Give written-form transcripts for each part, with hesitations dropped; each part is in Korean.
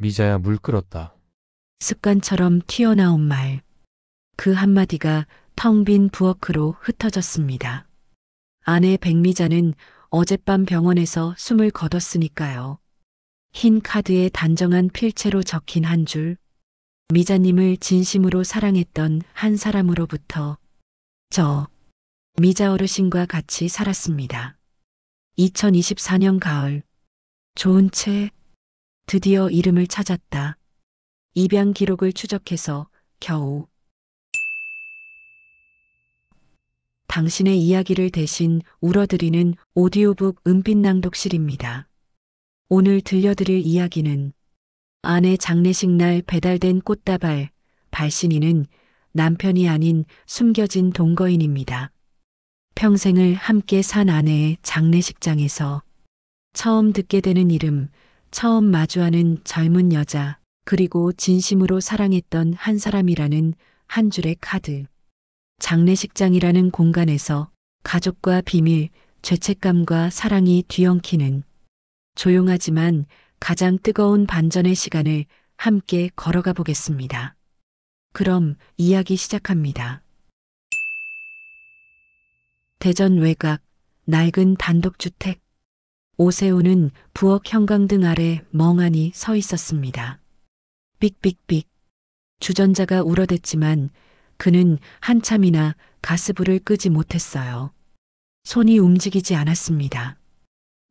미자야, 물 끓었다. 습관처럼 튀어나온 말. 그 한마디가 텅 빈 부엌으로 흩어졌습니다. 아내 백미자는 어젯밤 병원에서 숨을 거뒀으니까요. 흰 카드에 단정한 필체로 적힌 한 줄. 미자님을 진심으로 사랑했던 한 사람으로부터 저 미자 어르신과 같이 살았습니다. 2024년 가을. 좋은 채 드디어 이름을 찾았다. 입양 기록을 추적해서 겨우 당신의 이야기를 대신 울어드리는 오디오북 은빛 낭독실입니다. 오늘 들려드릴 이야기는 아내 장례식 날 배달된 꽃다발, 발신인은 남편이 아닌 숨겨진 동거인입니다. 평생을 함께 산 아내의 장례식장에서 처음 듣게 되는 이름, 처음 마주하는 젊은 여자, 그리고 진심으로 사랑했던 한 사람이라는 한 줄의 카드. 장례식장이라는 공간에서 가족과 비밀, 죄책감과 사랑이 뒤엉키는 조용하지만 가장 뜨거운 반전의 시간을 함께 걸어가 보겠습니다. 그럼 이야기 시작합니다. 대전 외곽, 낡은 단독주택. 오세훈은 부엌 형광등 아래 멍하니 서 있었습니다. 삑삑삑. 주전자가 울어댔지만 그는 한참이나 가스불을 끄지 못했어요. 손이 움직이지 않았습니다.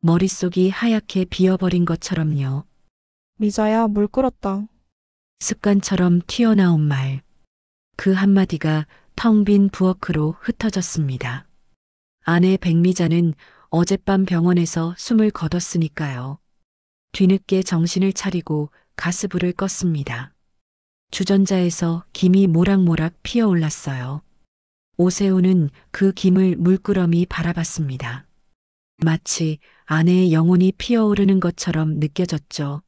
머릿속이 하얗게 비어버린 것처럼요. 미자야, 물 끓었다. 습관처럼 튀어나온 말. 그 한마디가 텅 빈 부엌으로 흩어졌습니다. 아내 백미자는 어젯밤 병원에서 숨을 거뒀으니까요. 뒤늦게 정신을 차리고 가스불을 껐습니다. 주전자에서 김이 모락모락 피어올랐어요. 오세훈은 그 김을 물끄러미 바라봤습니다. 마치 아내의 영혼이 피어오르는 것처럼 느껴졌죠.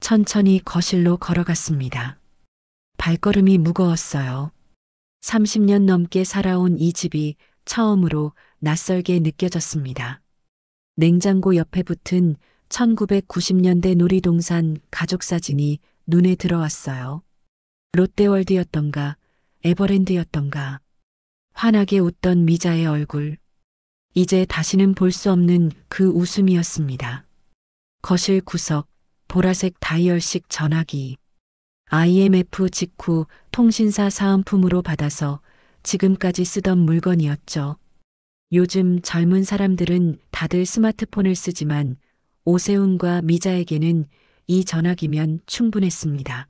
천천히 거실로 걸어갔습니다. 발걸음이 무거웠어요. 30년 넘게 살아온 이 집이 처음으로 낯설게 느껴졌습니다. 냉장고 옆에 붙은 1990년대 놀이동산 가족사진이 눈에 들어왔어요. 롯데월드였던가, 에버랜드였던가, 환하게 웃던 미자의 얼굴. 이제 다시는 볼 수 없는 그 웃음이었습니다. 거실 구석, 보라색 다이얼식 전화기. IMF 직후 통신사 사은품으로 받아서 지금까지 쓰던 물건이었죠. 요즘 젊은 사람들은 다들 스마트폰을 쓰지만 오세훈과 미자에게는 이 전화기면 충분했습니다.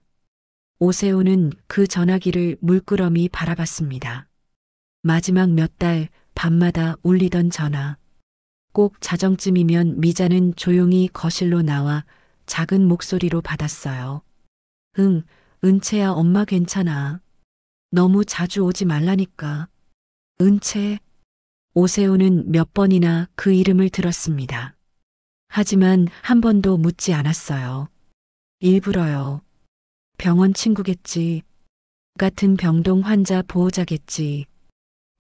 오세훈은 그 전화기를 물끄러미 바라봤습니다. 마지막 몇 달 밤마다 울리던 전화. 꼭 자정쯤이면 미자는 조용히 거실로 나와 작은 목소리로 받았어요. 응, 은채야, 엄마 괜찮아. 너무 자주 오지 말라니까. 은채. 오세훈은 몇 번이나 그 이름을 들었습니다. 하지만 한 번도 묻지 않았어요. 일부러요. 병원 친구겠지. 같은 병동 환자 보호자겠지.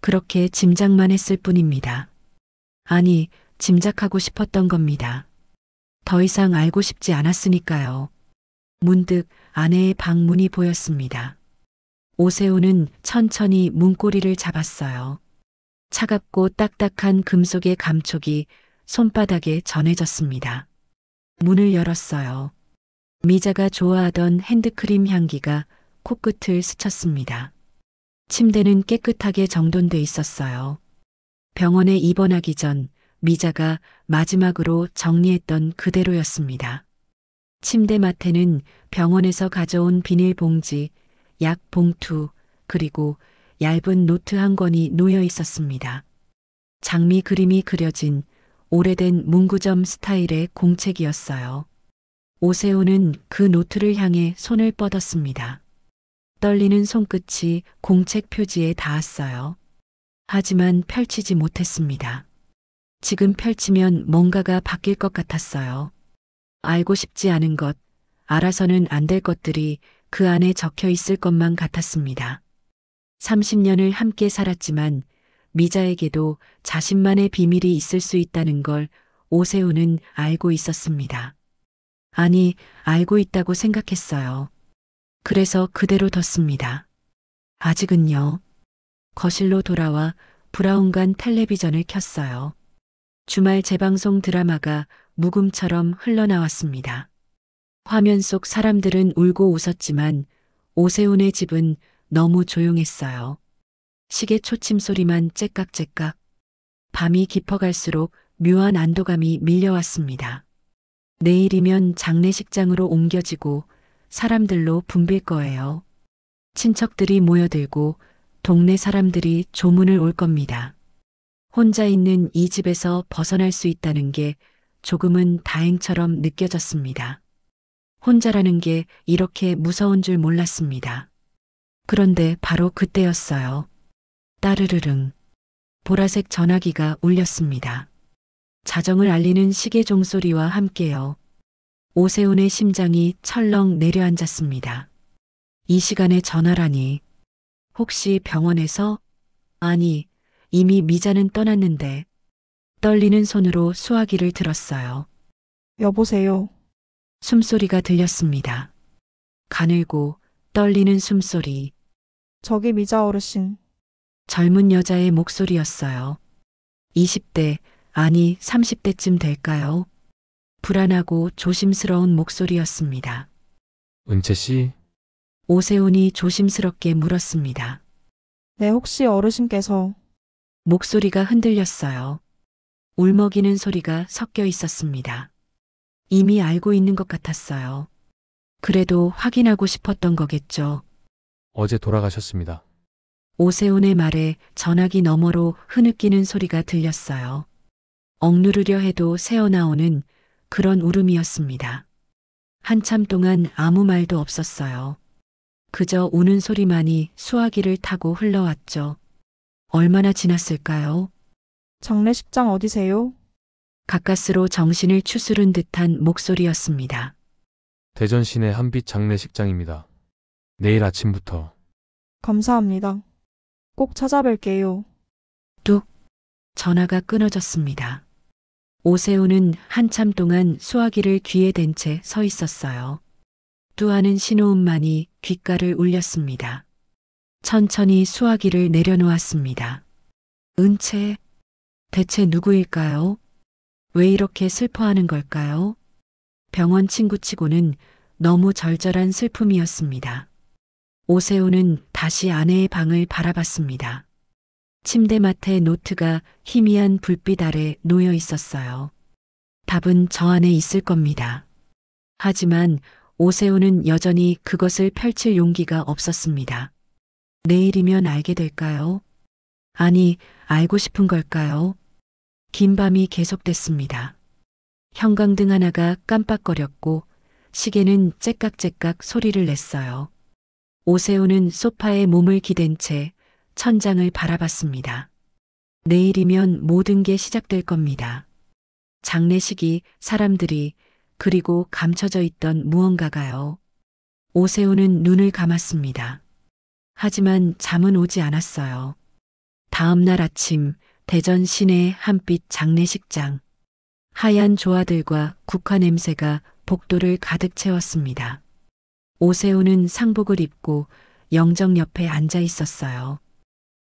그렇게 짐작만 했을 뿐입니다. 아니, 짐작하고 싶었던 겁니다. 더 이상 알고 싶지 않았으니까요. 문득 아내의 방 문이 보였습니다. 오세훈은 천천히 문고리를 잡았어요. 차갑고 딱딱한 금속의 감촉이 손바닥에 전해졌습니다. 문을 열었어요. 미자가 좋아하던 핸드크림 향기가 코끝을 스쳤습니다. 침대는 깨끗하게 정돈돼 있었어요. 병원에 입원하기 전 미자가 마지막으로 정리했던 그대로였습니다. 침대 맡에는 병원에서 가져온 비닐봉지, 약 봉투, 그리고 얇은 노트 한 권이 놓여 있었습니다. 장미 그림이 그려진 오래된 문구점 스타일의 공책이었어요. 오세훈은 그 노트를 향해 손을 뻗었습니다. 떨리는 손끝이 공책 표지에 닿았어요. 하지만 펼치지 못했습니다. 지금 펼치면 뭔가가 바뀔 것 같았어요. 알고 싶지 않은 것, 알아서는 안 될 것들이 그 안에 적혀 있을 것만 같았습니다. 30년을 함께 살았지만 미자에게도 자신만의 비밀이 있을 수 있다는 걸 오세훈은 알고 있었습니다. 아니, 알고 있다고 생각했어요. 그래서 그대로 뒀습니다. 아직은요. 거실로 돌아와 브라운관 텔레비전을 켰어요. 주말 재방송 드라마가 묵음처럼 흘러나왔습니다. 화면 속 사람들은 울고 웃었지만 오세훈의 집은 너무 조용했어요. 시계 초침 소리만 째깍째깍. 밤이 깊어갈수록 묘한 안도감이 밀려왔습니다. 내일이면 장례식장으로 옮겨지고 사람들로 붐빌 거예요. 친척들이 모여들고 동네 사람들이 조문을 올 겁니다. 혼자 있는 이 집에서 벗어날 수 있다는 게 조금은 다행처럼 느껴졌습니다. 혼자라는 게 이렇게 무서운 줄 몰랐습니다. 그런데 바로 그때였어요. 따르르릉. 보라색 전화기가 울렸습니다. 자정을 알리는 시계 종소리와 함께요. 오세훈의 심장이 철렁 내려앉았습니다. 이 시간에 전화라니. 혹시 병원에서? 아니, 이미 미자는 떠났는데. 떨리는 손으로 수화기를 들었어요. 여보세요. 숨소리가 들렸습니다. 가늘고 떨리는 숨소리. 저기 미자 어르신. 젊은 여자의 목소리였어요. 20대, 아니 30대쯤 될까요? 불안하고 조심스러운 목소리였습니다. 은채 씨, 오세훈이 조심스럽게 물었습니다. 네, 혹시 어르신께서 목소리가 흔들렸어요. 울먹이는 소리가 섞여 있었습니다. 이미 알고 있는 것 같았어요. 그래도 확인하고 싶었던 거겠죠. 어제 돌아가셨습니다. 오세훈의 말에 전화기 너머로 흐느끼는 소리가 들렸어요. 억누르려 해도 새어나오는 그런 울음이었습니다. 한참 동안 아무 말도 없었어요. 그저 우는 소리만이 수화기를 타고 흘러왔죠. 얼마나 지났을까요? 장례식장 어디세요? 가까스로 정신을 추스른 듯한 목소리였습니다. 대전 시내 한빛 장례식장입니다. 내일 아침부터. 감사합니다. 꼭 찾아뵐게요. 뚝. 전화가 끊어졌습니다. 오세훈은 한참 동안 수화기를 귀에 댄 채 서 있었어요. 뚜하는 신호음만이 귓가를 울렸습니다. 천천히 수화기를 내려놓았습니다. 은채, 대체 누구일까요? 왜 이렇게 슬퍼하는 걸까요? 병원 친구치고는 너무 절절한 슬픔이었습니다. 오세훈은 다시 아내의 방을 바라봤습니다. 침대맡에 노트가 희미한 불빛 아래 놓여 있었어요. 답은 저 안에 있을 겁니다. 하지만 오세훈은 여전히 그것을 펼칠 용기가 없었습니다. 내일이면 알게 될까요? 아니, 알고 싶은 걸까요? 긴 밤이 계속됐습니다. 형광등 하나가 깜빡거렸고 시계는 째깍째깍 소리를 냈어요. 오세훈은 소파에 몸을 기댄 채 천장을 바라봤습니다. 내일이면 모든 게 시작될 겁니다. 장례식이, 사람들이, 그리고 감춰져 있던 무언가가요. 오세훈은 눈을 감았습니다. 하지만 잠은 오지 않았어요. 다음 날 아침 대전 시내 한빛 장례식장. 하얀 조화들과 국화 냄새가 복도를 가득 채웠습니다. 오세훈은 상복을 입고 영정 옆에 앉아 있었어요.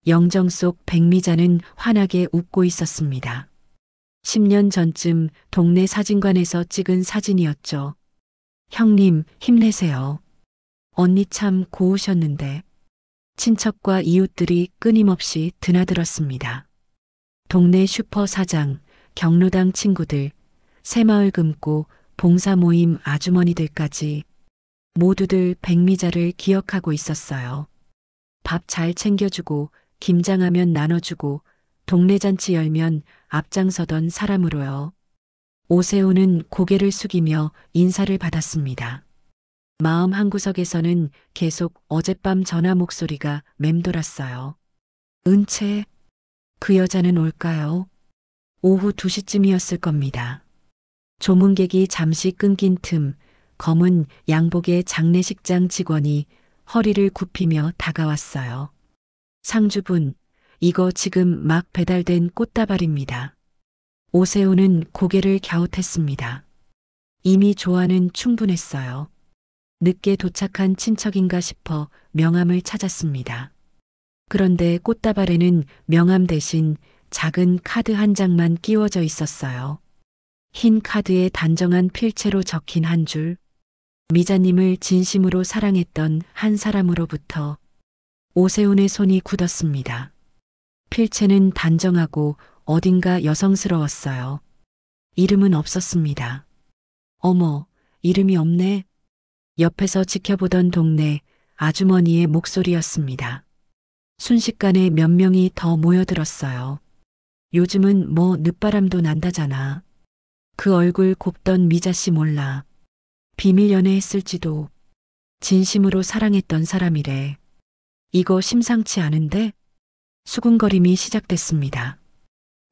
영정 속 백미자는 환하게 웃고 있었습니다. 10년 전쯤 동네 사진관에서 찍은 사진이었죠. 형님, 힘내세요. 언니 참 고우셨는데. 친척과 이웃들이 끊임없이 드나들었습니다. 동네 슈퍼 사장, 경로당 친구들, 새마을 금고, 봉사 모임 아주머니들까지 모두들 백미자를 기억하고 있었어요. 밥 잘 챙겨주고 김장하면 나눠주고 동네 잔치 열면 앞장서던 사람으로요. 오세훈은 고개를 숙이며 인사를 받았습니다. 마음 한구석에서는 계속 어젯밤 전화 목소리가 맴돌았어요. 은채, 그 여자는 올까요? 오후 2시쯤이었을 겁니다. 조문객이 잠시 끊긴 틈 검은 양복의 장례식장 직원이 허리를 굽히며 다가왔어요. 상주분, 이거 지금 막 배달된 꽃다발입니다. 오세훈은 고개를 갸웃했습니다. 이미 조화는 충분했어요. 늦게 도착한 친척인가 싶어 명함을 찾았습니다. 그런데 꽃다발에는 명함 대신 작은 카드 한 장만 끼워져 있었어요. 흰 카드에 단정한 필체로 적힌 한 줄. 미자님을 진심으로 사랑했던 한 사람으로부터. 오세훈의 손이 굳었습니다. 필체는 단정하고 어딘가 여성스러웠어요. 이름은 없었습니다. 어머, 이름이 없네. 옆에서 지켜보던 동네 아주머니의 목소리였습니다. 순식간에 몇 명이 더 모여들었어요. 요즘은 뭐 늦바람도 난다잖아. 그 얼굴 곱던 미자씨 몰라. 비밀 연애했을지도. 진심으로 사랑했던 사람이래. 이거 심상치 않은데? 수군거림이 시작됐습니다.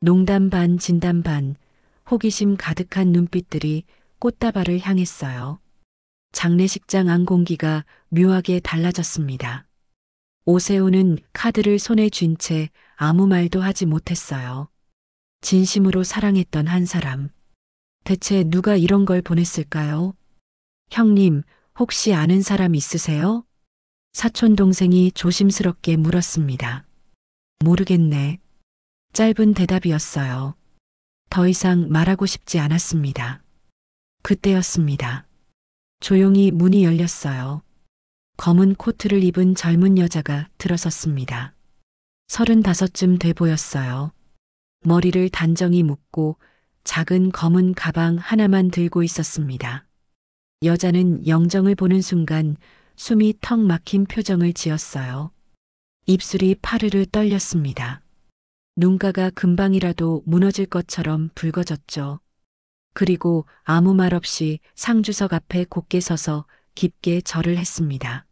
농담 반 진담 반, 호기심 가득한 눈빛들이 꽃다발을 향했어요. 장례식장 안 공기가 묘하게 달라졌습니다. 오세훈은 카드를 손에 쥔 채 아무 말도 하지 못했어요. 진심으로 사랑했던 한 사람. 대체 누가 이런 걸 보냈을까요? 형님, 혹시 아는 사람 있으세요? 사촌 동생이 조심스럽게 물었습니다. 모르겠네. 짧은 대답이었어요. 더 이상 말하고 싶지 않았습니다. 그때였습니다. 조용히 문이 열렸어요. 검은 코트를 입은 젊은 여자가 들어섰습니다. 35쯤 돼 보였어요. 머리를 단정히 묶고 작은 검은 가방 하나만 들고 있었습니다. 여자는 영정을 보는 순간 숨이 턱 막힌 표정을 지었어요. 입술이 파르르 떨렸습니다. 눈가가 금방이라도 무너질 것처럼 붉어졌죠. 그리고 아무 말 없이 상주석 앞에 곧게 서서 깊게 절을 했습니다.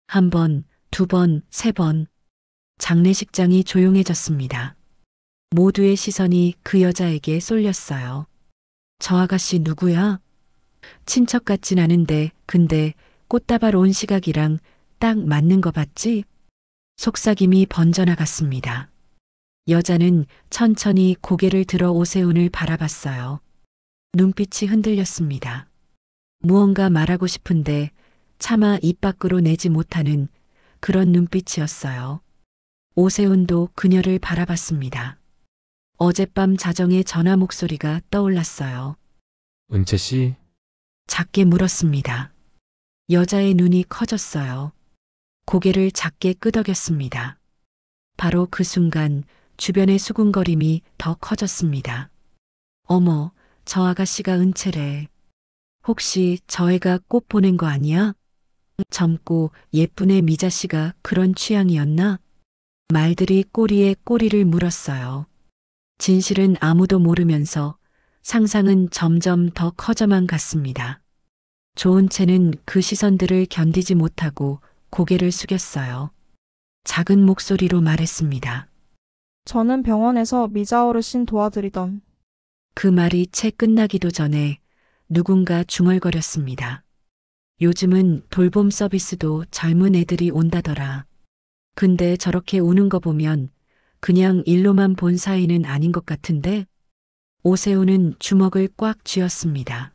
한 번, 두 번, 세 번. 장례식장이 조용해졌습니다. 모두의 시선이 그 여자에게 쏠렸어요. 저 아가씨 누구야? 친척 같진 않은데 근데 꽃다발 온 시각이랑 딱 맞는 거 봤지? 속삭임이 번져나갔습니다. 여자는 천천히 고개를 들어 오세훈을 바라봤어요. 눈빛이 흔들렸습니다. 무언가 말하고 싶은데 차마 입 밖으로 내지 못하는 그런 눈빛이었어요. 오세훈도 그녀를 바라봤습니다. 어젯밤 자정의 전화 목소리가 떠올랐어요. 은채 씨, 작게 물었습니다. 여자의 눈이 커졌어요. 고개를 작게 끄덕였습니다. 바로 그 순간 주변의 수군거림이 더 커졌습니다. 어머, 저 아가씨가 은채래. 혹시 저 애가 꽃 보낸 거 아니야? 젊고 예쁜 애 미자씨가 그런 취향이었나? 말들이 꼬리에 꼬리를 물었어요. 진실은 아무도 모르면서 상상은 점점 더 커져만 갔습니다. 좋은 채는 그 시선들을 견디지 못하고 고개를 숙였어요. 작은 목소리로 말했습니다. 저는 병원에서 미자 어르신 도와드리던. 그 말이 채 끝나기도 전에 누군가 중얼거렸습니다. 요즘은 돌봄 서비스도 젊은 애들이 온다더라. 근데 저렇게 우는 거 보면 그냥 일로만 본 사이는 아닌 것 같은데? 오세훈은 주먹을 꽉 쥐었습니다.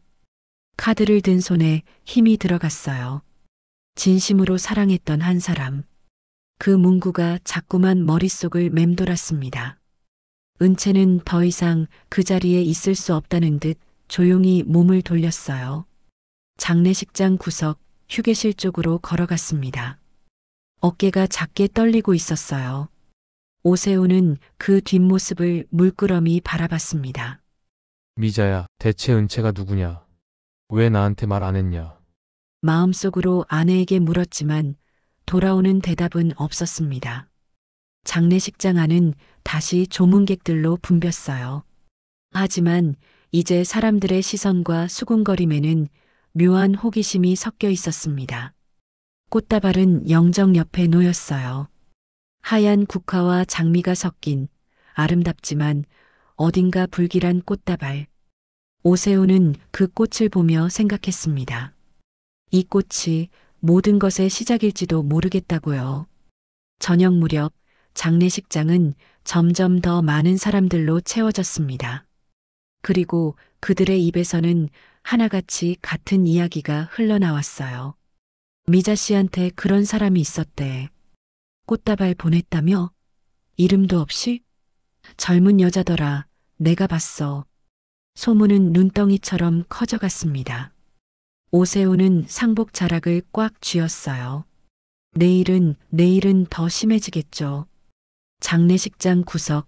카드를 든 손에 힘이 들어갔어요. 진심으로 사랑했던 한 사람. 그 문구가 자꾸만 머릿속을 맴돌았습니다. 은채는 더 이상 그 자리에 있을 수 없다는 듯 조용히 몸을 돌렸어요. 장례식장 구석 휴게실 쪽으로 걸어갔습니다. 어깨가 작게 떨리고 있었어요. 오세훈은 그 뒷모습을 물끄러미 바라봤습니다. 미자야, 대체 은채가 누구냐? 왜 나한테 말 안 했냐? 마음속으로 아내에게 물었지만 돌아오는 대답은 없었습니다. 장례식장 안은 다시 조문객들로 붐볐어요. 하지만 이제 사람들의 시선과 수군거림에는 묘한 호기심이 섞여 있었습니다. 꽃다발은 영정 옆에 놓였어요. 하얀 국화와 장미가 섞인 아름답지만 어딘가 불길한 꽃다발. 오세훈은 그 꽃을 보며 생각했습니다. 이 꽃이 모든 것의 시작일지도 모르겠다고요. 저녁 무렵 장례식장은 점점 더 많은 사람들로 채워졌습니다. 그리고 그들의 입에서는 하나같이 같은 이야기가 흘러나왔어요. 미자 씨한테 그런 사람이 있었대. 꽃다발 보냈다며? 이름도 없이? 젊은 여자더라. 내가 봤어. 소문은 눈덩이처럼 커져갔습니다. 오세훈은 상복 자락을 꽉 쥐었어요. 내일은 더 심해지겠죠. 장례식장 구석,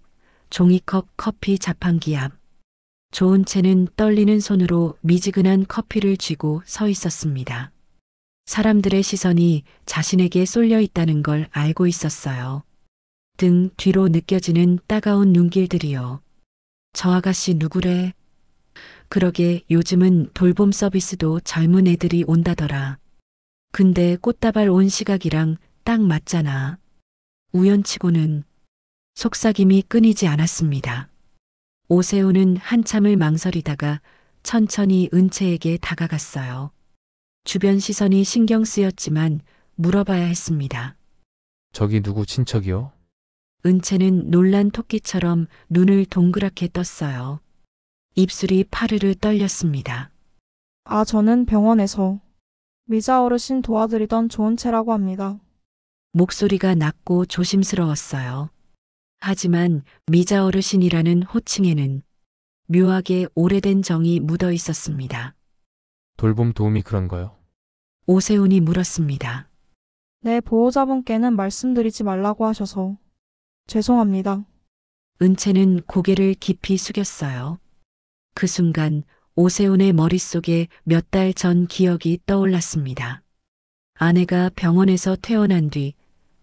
종이컵 커피 자판기 앞. 조은채는 떨리는 손으로 미지근한 커피를 쥐고 서 있었습니다. 사람들의 시선이 자신에게 쏠려 있다는 걸 알고 있었어요. 등 뒤로 느껴지는 따가운 눈길들이요. 저 아가씨 누구래? 그러게 요즘은 돌봄 서비스도 젊은 애들이 온다더라. 근데 꽃다발 온 시각이랑 딱 맞잖아. 우연치고는 속삭임이 끊이지 않았습니다. 오세훈은 한참을 망설이다가 천천히 은채에게 다가갔어요. 주변 시선이 신경 쓰였지만 물어봐야 했습니다. 저기 누구 친척이요? 은채는 놀란 토끼처럼 눈을 동그랗게 떴어요. 입술이 파르르 떨렸습니다. 아, 저는 병원에서 미자 어르신 도와드리던 조은채라고 합니다. 목소리가 낮고 조심스러웠어요. 하지만 미자 어르신이라는 호칭에는 묘하게 오래된 정이 묻어 있었습니다. 돌봄 도우미 그런 거요? 오세훈이 물었습니다. 네, 보호자분께는 말씀드리지 말라고 하셔서 죄송합니다. 은채는 고개를 깊이 숙였어요. 그 순간 오세훈의 머릿속에 몇 달 전 기억이 떠올랐습니다. 아내가 병원에서 퇴원한 뒤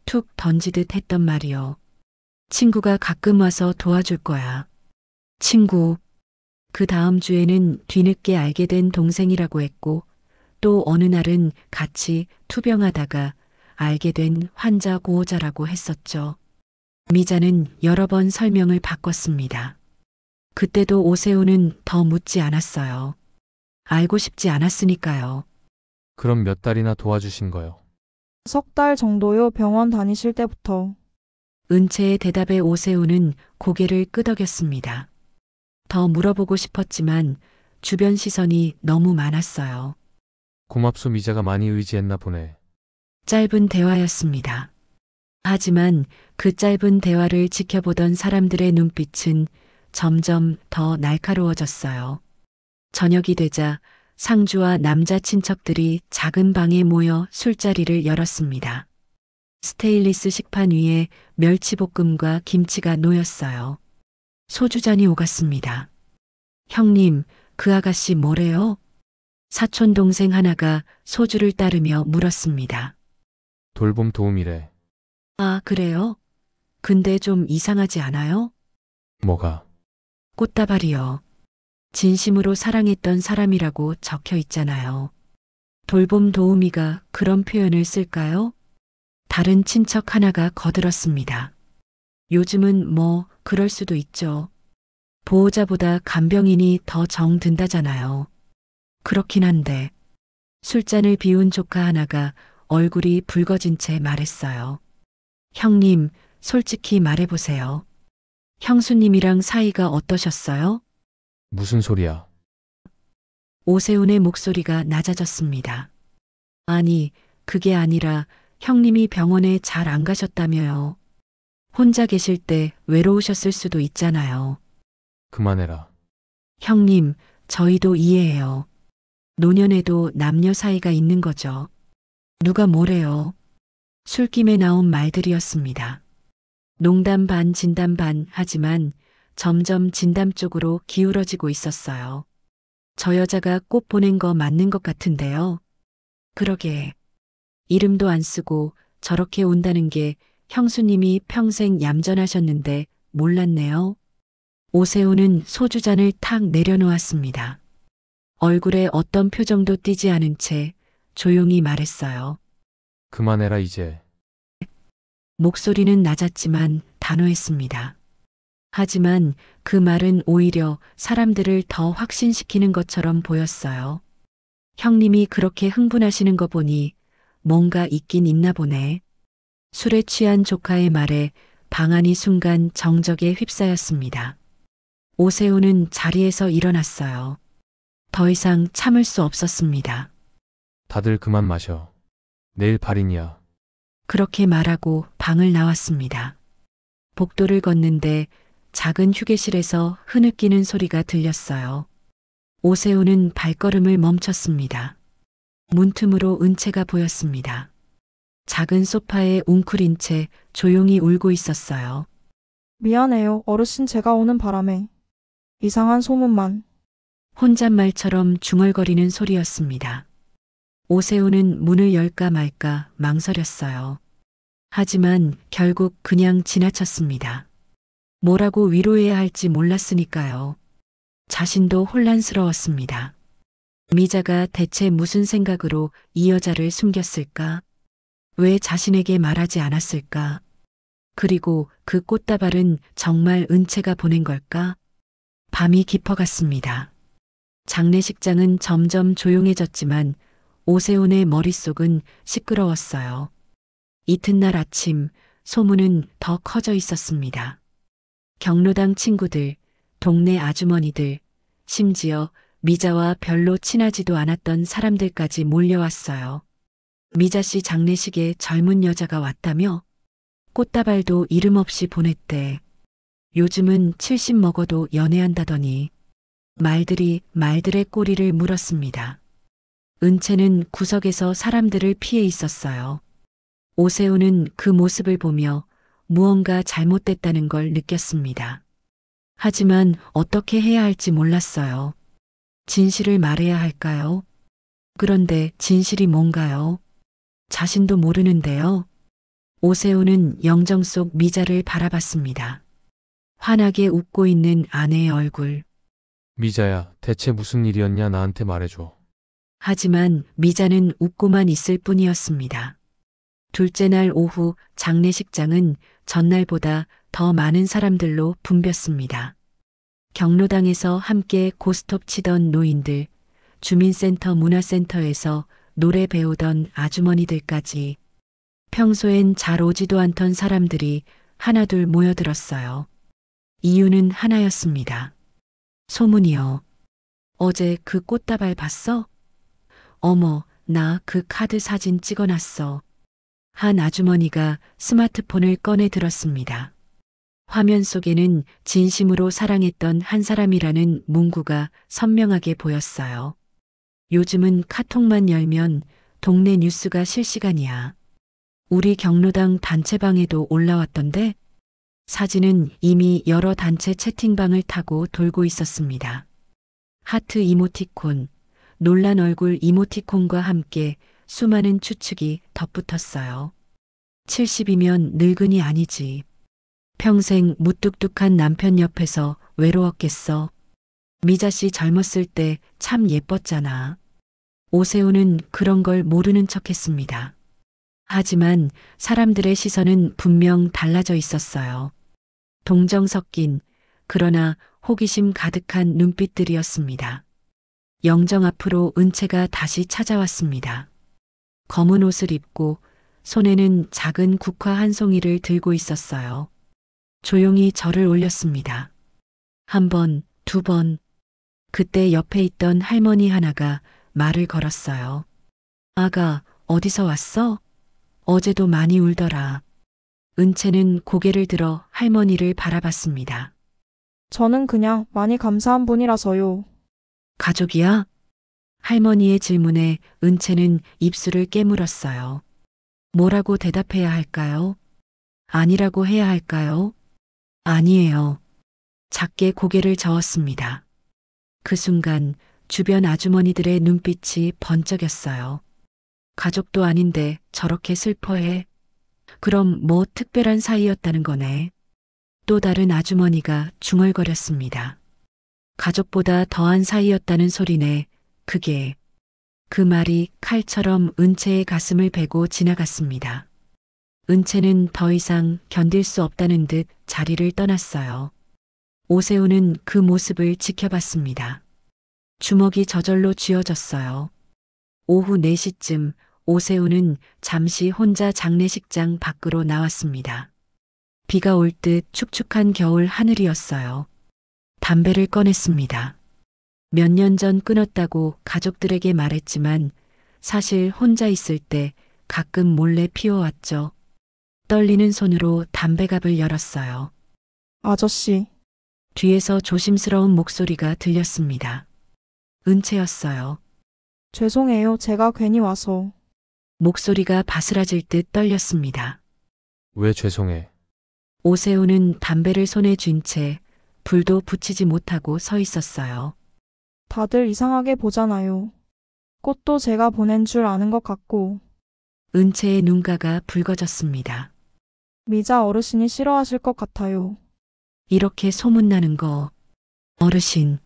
툭 던지듯 했던 말이요. 친구가 가끔 와서 도와줄 거야. 친구. 그 다음 주에는 뒤늦게 알게 된 동생이라고 했고 또 어느 날은 같이 투병하다가 알게 된 환자 구호자라고 했었죠. 미자는 여러 번 설명을 바꿨습니다. 그때도 오세훈은 더 묻지 않았어요. 알고 싶지 않았으니까요. 그럼 몇 달이나 도와주신 거요? 3달 정도요, 병원 다니실 때부터. 은채의 대답에 오세훈은 고개를 끄덕였습니다. 더 물어보고 싶었지만 주변 시선이 너무 많았어요. 고맙소. 미자가 많이 의지했나 보네. 짧은 대화였습니다. 하지만 그 짧은 대화를 지켜보던 사람들의 눈빛은 점점 더 날카로워졌어요. 저녁이 되자 상주와 남자 친척들이 작은 방에 모여 술자리를 열었습니다. 스테인리스 식판 위에 멸치볶음과 김치가 놓였어요. 소주잔이 오갔습니다. 형님, 그 아가씨 뭐래요? 사촌 동생 하나가 소주를 따르며 물었습니다. 돌봄 도우미래. 아, 그래요? 근데 좀 이상하지 않아요? 뭐가? 꽃다발이요. 진심으로 사랑했던 사람이라고 적혀 있잖아요. 돌봄 도우미가 그런 표현을 쓸까요? 다른 친척 하나가 거들었습니다. 요즘은 뭐 그럴 수도 있죠. 보호자보다 간병인이 더 정 든다잖아요. 그렇긴 한데 술잔을 비운 조카 하나가 얼굴이 붉어진 채 말했어요. 형님, 솔직히 말해보세요. 형수님이랑 사이가 어떠셨어요? 무슨 소리야? 오세훈의 목소리가 낮아졌습니다. 아니, 그게 아니라 형님이 병원에 잘 안 가셨다며요. 혼자 계실 때 외로우셨을 수도 있잖아요. 그만해라. 형님, 저희도 이해해요. 노년에도 남녀 사이가 있는 거죠. 누가 뭐래요? 술김에 나온 말들이었습니다. 농담 반 진담 반 하지만 점점 진담 쪽으로 기울어지고 있었어요. 저 여자가 꽃 보낸 거 맞는 것 같은데요. 그러게. 이름도 안 쓰고 저렇게 온다는 게 형수님이 평생 얌전하셨는데 몰랐네요. 오세훈은 소주잔을 탁 내려놓았습니다. 얼굴에 어떤 표정도 띄지 않은 채 조용히 말했어요. 그만해라 이제. 목소리는 낮았지만 단호했습니다. 하지만 그 말은 오히려 사람들을 더 확신시키는 것처럼 보였어요. 형님이 그렇게 흥분하시는 거 보니 뭔가 있긴 있나 보네. 술에 취한 조카의 말에 방안이 순간 정적에 휩싸였습니다. 오세훈은 자리에서 일어났어요. 더 이상 참을 수 없었습니다. 다들 그만 마셔. 내일 발인이야. 그렇게 말하고 방을 나왔습니다. 복도를 걷는데 작은 휴게실에서 흐느끼는 소리가 들렸어요. 오세훈은 발걸음을 멈췄습니다. 문틈으로 은채가 보였습니다. 작은 소파에 웅크린 채 조용히 울고 있었어요. 미안해요. 어르신 제가 오는 바람에 이상한 소문만. 혼잣말처럼 중얼거리는 소리였습니다. 오세훈은 문을 열까 말까 망설였어요. 하지만 결국 그냥 지나쳤습니다. 뭐라고 위로해야 할지 몰랐으니까요. 자신도 혼란스러웠습니다. 미자가 대체 무슨 생각으로 이 여자를 숨겼을까? 왜 자신에게 말하지 않았을까? 그리고 그 꽃다발은 정말 은채가 보낸 걸까? 밤이 깊어갔습니다. 장례식장은 점점 조용해졌지만 오세훈의 머릿속은 시끄러웠어요. 이튿날 아침 소문은 더 커져 있었습니다. 경로당 친구들, 동네 아주머니들, 심지어 미자와 별로 친하지도 않았던 사람들까지 몰려왔어요. 미자 씨 장례식에 젊은 여자가 왔다며? 꽃다발도 이름 없이 보냈대. 요즘은 70 먹어도 연애한다더니. 말들이 말들의 꼬리를 물었습니다. 은채는 구석에서 사람들을 피해 있었어요. 오세훈은 그 모습을 보며 무언가 잘못됐다는 걸 느꼈습니다. 하지만 어떻게 해야 할지 몰랐어요. 진실을 말해야 할까요? 그런데 진실이 뭔가요? 자신도 모르는데요. 오세훈은 영정 속 미자를 바라봤습니다. 환하게 웃고 있는 아내의 얼굴. 미자야, 대체 무슨 일이었냐 나한테 말해줘. 하지만 미자는 웃고만 있을 뿐이었습니다. 둘째 날 오후 장례식장은 전날보다 더 많은 사람들로 붐볐습니다. 경로당에서 함께 고스톱 치던 노인들, 주민센터 문화센터에서 노래 배우던 아주머니들까지 평소엔 잘 오지도 않던 사람들이 하나둘 모여들었어요. 이유는 하나였습니다. 소문이요. 어제 그 꽃다발 봤어? 어머, 나 그 카드 사진 찍어놨어. 한 아주머니가 스마트폰을 꺼내 들었습니다. 화면 속에는 진심으로 사랑했던 한 사람이라는 문구가 선명하게 보였어요. 요즘은 카톡만 열면 동네 뉴스가 실시간이야. 우리 경로당 단체방에도 올라왔던데? 사진은 이미 여러 단체 채팅방을 타고 돌고 있었습니다. 하트 이모티콘, 놀란 얼굴 이모티콘과 함께 수많은 추측이 덧붙었어요. 70이면 늙은이 아니지. 평생 무뚝뚝한 남편 옆에서 외로웠겠어. 미자 씨 젊었을 때 참 예뻤잖아. 오세훈은 그런 걸 모르는 척했습니다. 하지만 사람들의 시선은 분명 달라져 있었어요. 동정 섞인, 그러나 호기심 가득한 눈빛들이었습니다. 영정 앞으로 은채가 다시 찾아왔습니다. 검은 옷을 입고 손에는 작은 국화 한 송이를 들고 있었어요. 조용히 절을 올렸습니다. 한 번, 두 번. 그때 옆에 있던 할머니 하나가 말을 걸었어요. 아가, 어디서 왔어? 어제도 많이 울더라. 은채는 고개를 들어 할머니를 바라봤습니다. 저는 그냥 많이 감사한 분이라서요. 가족이야? 할머니의 질문에 은채는 입술을 깨물었어요. 뭐라고 대답해야 할까요? 아니라고 해야 할까요? 아니에요. 작게 고개를 저었습니다. 그 순간 주변 아주머니들의 눈빛이 번쩍였어요. 가족도 아닌데 저렇게 슬퍼해? 그럼 뭐 특별한 사이였다는 거네. 또 다른 아주머니가 중얼거렸습니다. 가족보다 더한 사이였다는 소리네. 그게. 그 말이 칼처럼 은채의 가슴을 베고 지나갔습니다. 은채는 더 이상 견딜 수 없다는 듯 자리를 떠났어요. 오세훈은 그 모습을 지켜봤습니다. 주먹이 저절로 쥐어졌어요. 오후 4시쯤 오세훈은 잠시 혼자 장례식장 밖으로 나왔습니다. 비가 올 듯 축축한 겨울 하늘이었어요. 담배를 꺼냈습니다. 몇 년 전 끊었다고 가족들에게 말했지만 사실 혼자 있을 때 가끔 몰래 피워왔죠. 떨리는 손으로 담배갑을 열었어요. 아저씨, 뒤에서 조심스러운 목소리가 들렸습니다. 은채였어요. 죄송해요. 제가 괜히 와서. 목소리가 바스라질 듯 떨렸습니다. 왜 죄송해? 오세훈은 담배를 손에 쥔 채 불도 붙이지 못하고 서 있었어요. 다들 이상하게 보잖아요. 꽃도 제가 보낸 줄 아는 것 같고, 은채의 눈가가 붉어졌습니다. 미자 어르신이 싫어하실 것 같아요. 이렇게 소문나는 거. 어르신.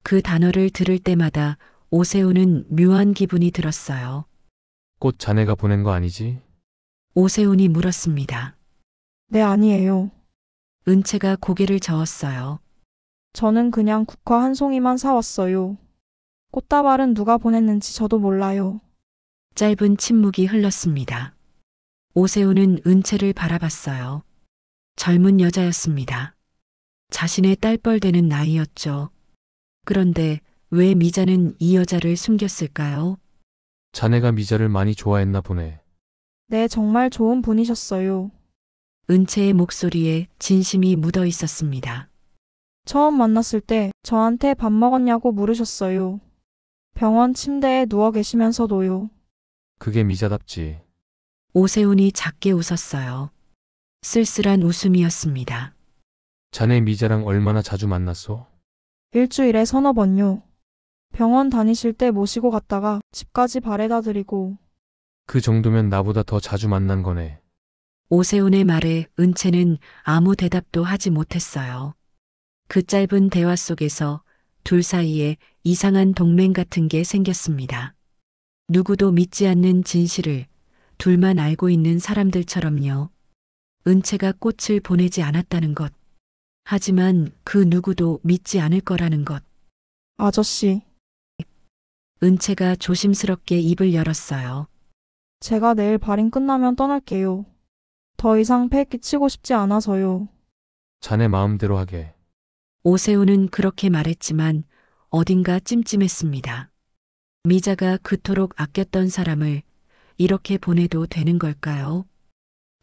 그 단어를 들을 때마다 오세훈은 묘한 기분이 들었어요. 꽃 자네가 보낸 거 아니지? 오세훈이 물었습니다. 네, 아니에요. 은채가 고개를 저었어요. 저는 그냥 국화 한 송이만 사왔어요. 꽃다발은 누가 보냈는지 저도 몰라요. 짧은 침묵이 흘렀습니다. 오세훈은 은채를 바라봤어요. 젊은 여자였습니다. 자신의 딸뻘 되는 나이였죠. 그런데 왜 미자는 이 여자를 숨겼을까요? 자네가 미자를 많이 좋아했나 보네. 네, 정말 좋은 분이셨어요. 은채의 목소리에 진심이 묻어 있었습니다. 처음 만났을 때 저한테 밥 먹었냐고 물으셨어요. 병원 침대에 누워 계시면서도요. 그게 미자답지. 오세훈이 작게 웃었어요. 쓸쓸한 웃음이었습니다. 자네 미자랑 얼마나 자주 만났어? 일주일에 서너 번요. 병원 다니실 때 모시고 갔다가 집까지 바래다 드리고. 그 정도면 나보다 더 자주 만난 거네. 오세훈의 말에 은채는 아무 대답도 하지 못했어요. 그 짧은 대화 속에서 둘 사이에 이상한 동맹 같은 게 생겼습니다. 누구도 믿지 않는 진실을 둘만 알고 있는 사람들처럼요. 은채가 꽃을 보내지 않았다는 것. 하지만 그 누구도 믿지 않을 거라는 것. 아저씨, 은채가 조심스럽게 입을 열었어요. 제가 내일 발인 끝나면 떠날게요. 더 이상 폐 끼치고 싶지 않아서요. 자네 마음대로 하게. 오세훈은 그렇게 말했지만 어딘가 찜찜했습니다. 미자가 그토록 아꼈던 사람을 이렇게 보내도 되는 걸까요?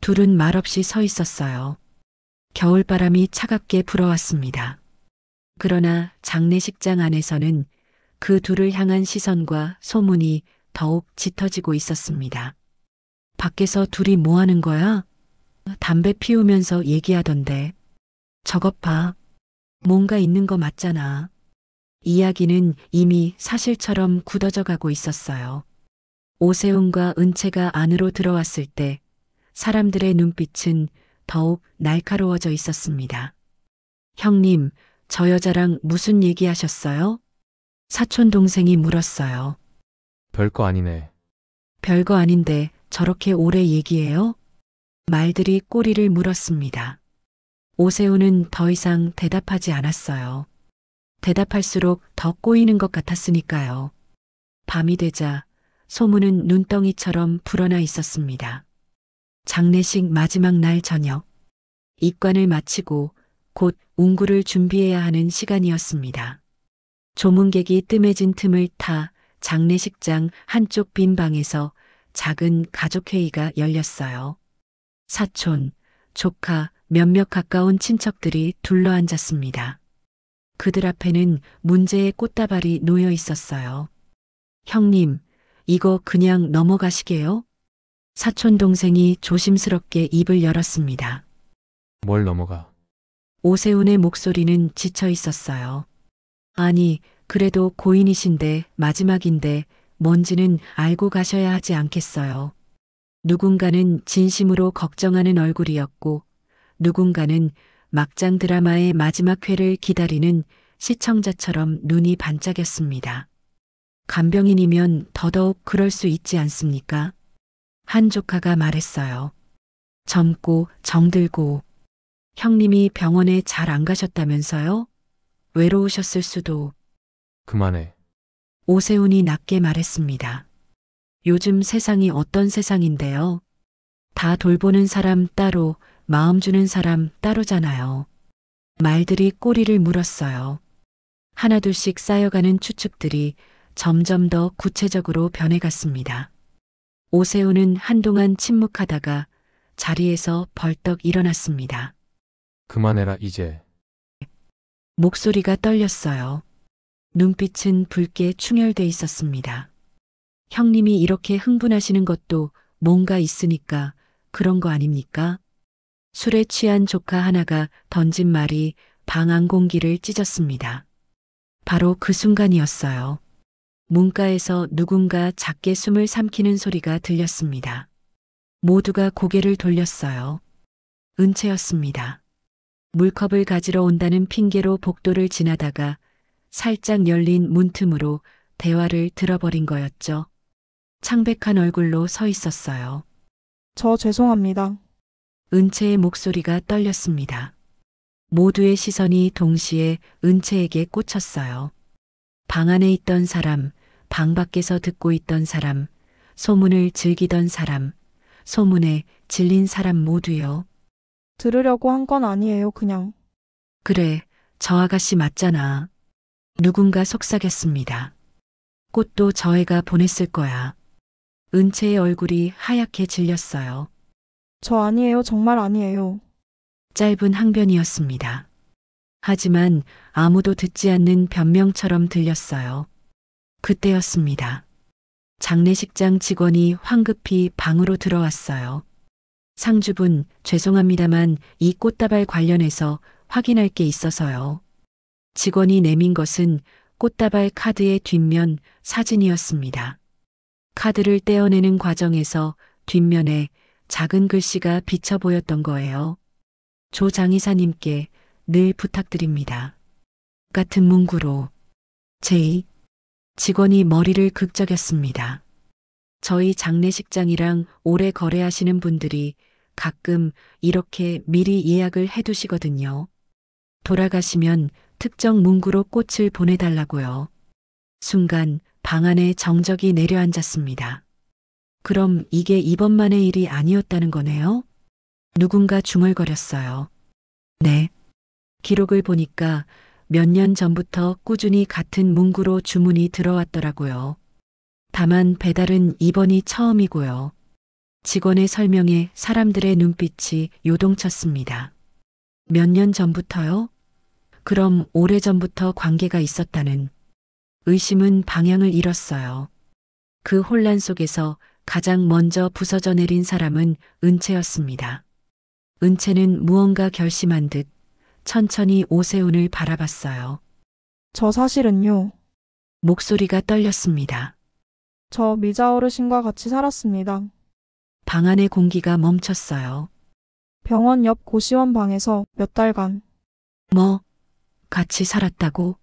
둘은 말없이 서 있었어요. 겨울바람이 차갑게 불어왔습니다. 그러나 장례식장 안에서는 그 둘을 향한 시선과 소문이 더욱 짙어지고 있었습니다. 밖에서 둘이 뭐 하는 거야? 담배 피우면서 얘기하던데. 저것 봐. 뭔가 있는 거 맞잖아. 이야기는 이미 사실처럼 굳어져 가고 있었어요. 오세훈과 은채가 안으로 들어왔을 때 사람들의 눈빛은 더욱 날카로워져 있었습니다. 형님, 저 여자랑 무슨 얘기하셨어요? 사촌 동생이 물었어요. 별거 아니네. 별거 아닌데 저렇게 오래 얘기해요? 말들이 꼬리를 물었습니다. 오세훈은 더 이상 대답하지 않았어요. 대답할수록 더 꼬이는 것 같았으니까요. 밤이 되자 소문은 눈덩이처럼 불어나 있었습니다. 장례식 마지막 날 저녁. 입관을 마치고 곧 운구를 준비해야 하는 시간이었습니다. 조문객이 뜸해진 틈을 타 장례식장 한쪽 빈 방에서 작은 가족회의가 열렸어요. 사촌, 조카, 몇몇 가까운 친척들이 둘러앉았습니다. 그들 앞에는 문제의 꽃다발이 놓여 있었어요. 형님, 이거 그냥 넘어가시게요? 사촌 동생이 조심스럽게 입을 열었습니다. 뭘 넘어가. 오세훈의 목소리는 지쳐 있었어요. 아니, 그래도 고인이신데 마지막인데 뭔지는 알고 가셔야 하지 않겠어요. 누군가는 진심으로 걱정하는 얼굴이었고 누군가는 막장 드라마의 마지막 회를 기다리는 시청자처럼 눈이 반짝였습니다. 간병인이면 더더욱 그럴 수 있지 않습니까? 한 조카가 말했어요. 젊고 정들고. 형님이 병원에 잘 안 가셨다면서요? 외로우셨을 수도. 그만해. 오세훈이 낮게 말했습니다. 요즘 세상이 어떤 세상인데요? 다 돌보는 사람 따로, 마음 주는 사람 따로잖아요. 말들이 꼬리를 물었어요. 하나둘씩 쌓여가는 추측들이 점점 더 구체적으로 변해갔습니다. 오세훈은 한동안 침묵하다가 자리에서 벌떡 일어났습니다. 그만해라, 이제. 목소리가 떨렸어요. 눈빛은 붉게 충혈돼 있었습니다. 형님이 이렇게 흥분하시는 것도 뭔가 있으니까 그런 거 아닙니까? 술에 취한 조카 하나가 던진 말이 방 안 공기를 찢었습니다. 바로 그 순간이었어요. 문가에서 누군가 작게 숨을 삼키는 소리가 들렸습니다. 모두가 고개를 돌렸어요. 은채였습니다. 물컵을 가지러 온다는 핑계로 복도를 지나다가 살짝 열린 문틈으로 대화를 들어버린 거였죠. 창백한 얼굴로 서 있었어요. 저 죄송합니다. 은채의 목소리가 떨렸습니다. 모두의 시선이 동시에 은채에게 꽂혔어요. 방 안에 있던 사람, 방 밖에서 듣고 있던 사람, 소문을 즐기던 사람, 소문에 질린 사람 모두요. 들으려고 한 건 아니에요, 그냥. 그래, 저 아가씨 맞잖아. 누군가 속삭였습니다. 꽃도 저 애가 보냈을 거야. 은채의 얼굴이 하얗게 질렸어요. 저 아니에요, 정말 아니에요. 짧은 항변이었습니다. 하지만 아무도 듣지 않는 변명처럼 들렸어요. 그때였습니다. 장례식장 직원이 황급히 방으로 들어왔어요. 상주분, 죄송합니다만 이 꽃다발 관련해서 확인할 게 있어서요. 직원이 내민 것은 꽃다발 카드의 뒷면 사진이었습니다. 카드를 떼어내는 과정에서 뒷면에 작은 글씨가 비쳐 보였던 거예요. 조 장의사님께 늘 부탁드립니다. 같은 문구로 제이. 직원이 머리를 극적였습니다. 저희 장례식장이랑 오래 거래하시는 분들이 가끔 이렇게 미리 예약을 해두시거든요. 돌아가시면 특정 문구로 꽃을 보내달라고요. 순간 방 안에 정적이 내려앉았습니다. 그럼 이게 이번만의 일이 아니었다는 거네요? 누군가 중얼거렸어요. 네. 기록을 보니까 몇 년 전부터 꾸준히 같은 문구로 주문이 들어왔더라고요. 다만 배달은 이번이 처음이고요. 직원의 설명에 사람들의 눈빛이 요동쳤습니다. 몇 년 전부터요? 그럼 오래전부터 관계가 있었다는. 의심은 방향을 잃었어요. 그 혼란 속에서 가장 먼저 부서져 내린 사람은 은채였습니다. 은채는 무언가 결심한 듯 천천히 오세훈을 바라봤어요. 저 사실은요. 목소리가 떨렸습니다. 저 미자 어르신과 같이 살았습니다. 방 안의 공기가 멈췄어요. 병원 옆 고시원 방에서 몇 달간. 뭐, 같이 살았다고?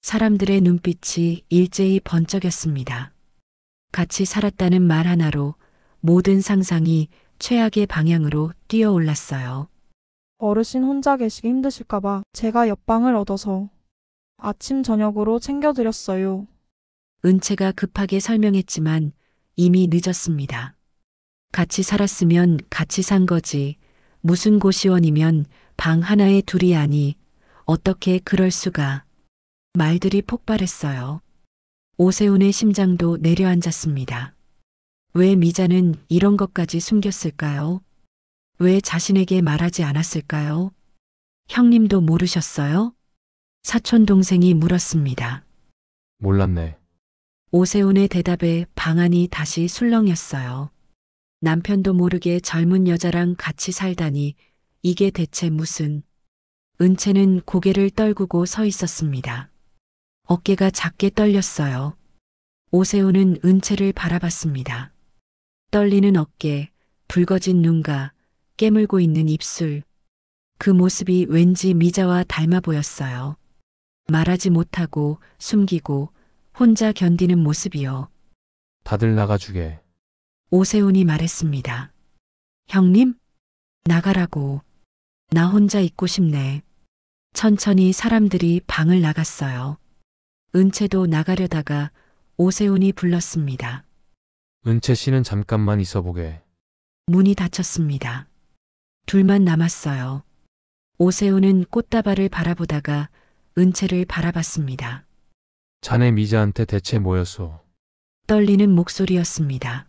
사람들의 눈빛이 일제히 번쩍였습니다. 같이 살았다는 말 하나로 모든 상상이 최악의 방향으로 뛰어올랐어요. 어르신 혼자 계시기 힘드실까봐 제가 옆방을 얻어서 아침 저녁으로 챙겨드렸어요. 은채가 급하게 설명했지만 이미 늦었습니다. 같이 살았으면 같이 산 거지. 무슨 고시원이면 방 하나에 둘이 아니. 어떻게 그럴 수가. 말들이 폭발했어요. 오세훈의 심장도 내려앉았습니다. 왜 미자는 이런 것까지 숨겼을까요? 왜 자신에게 말하지 않았을까요? 형님도 모르셨어요? 사촌 동생이 물었습니다. 몰랐네. 오세훈의 대답에 방 안이 다시 술렁였어요. 남편도 모르게 젊은 여자랑 같이 살다니 이게 대체 무슨. 은채는 고개를 떨구고 서 있었습니다. 어깨가 작게 떨렸어요. 오세훈은 은채를 바라봤습니다. 떨리는 어깨, 붉어진 눈가, 깨물고 있는 입술. 그 모습이 왠지 미자와 닮아 보였어요. 말하지 못하고 숨기고 혼자 견디는 모습이요. 다들 나가주게. 오세훈이 말했습니다. 형님? 나가라고. 나 혼자 있고 싶네. 천천히 사람들이 방을 나갔어요. 은채도 나가려다가 오세훈이 불렀습니다. 은채 씨는 잠깐만 있어보게. 문이 닫혔습니다. 둘만 남았어요. 오세훈은 꽃다발을 바라보다가 은채를 바라봤습니다. 자네 미자한테 대체 뭐였소? 떨리는 목소리였습니다.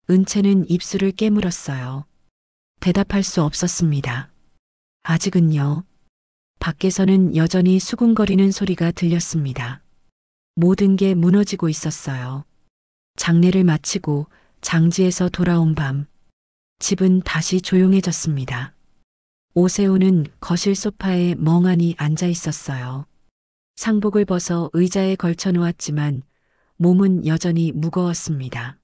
은채는 입술을 깨물었어요. 대답할 수 없었습니다. 아직은요. 밖에서는 여전히 수군거리는 소리가 들렸습니다. 모든 게 무너지고 있었어요. 장례를 마치고 장지에서 돌아온 밤, 집은 다시 조용해졌습니다. 오세훈은 거실 소파에 멍하니 앉아 있었어요. 상복을 벗어 의자에 걸쳐 놓았지만 몸은 여전히 무거웠습니다.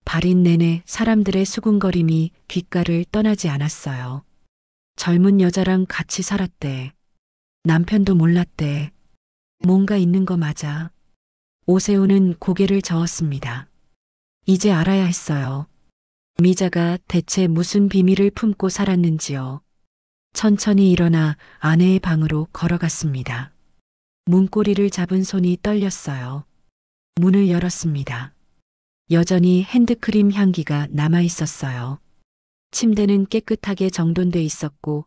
발인 내내 사람들의 수군거림이 귓가를 떠나지 않았어요. 젊은 여자랑 같이 살았대. 남편도 몰랐대. 뭔가 있는 거 맞아. 오세훈은 고개를 저었습니다. 이제 알아야 했어요. 미자가 대체 무슨 비밀을 품고 살았는지요. 천천히 일어나 아내의 방으로 걸어갔습니다. 문고리를 잡은 손이 떨렸어요. 문을 열었습니다. 여전히 핸드크림 향기가 남아 있었어요. 침대는 깨끗하게 정돈돼 있었고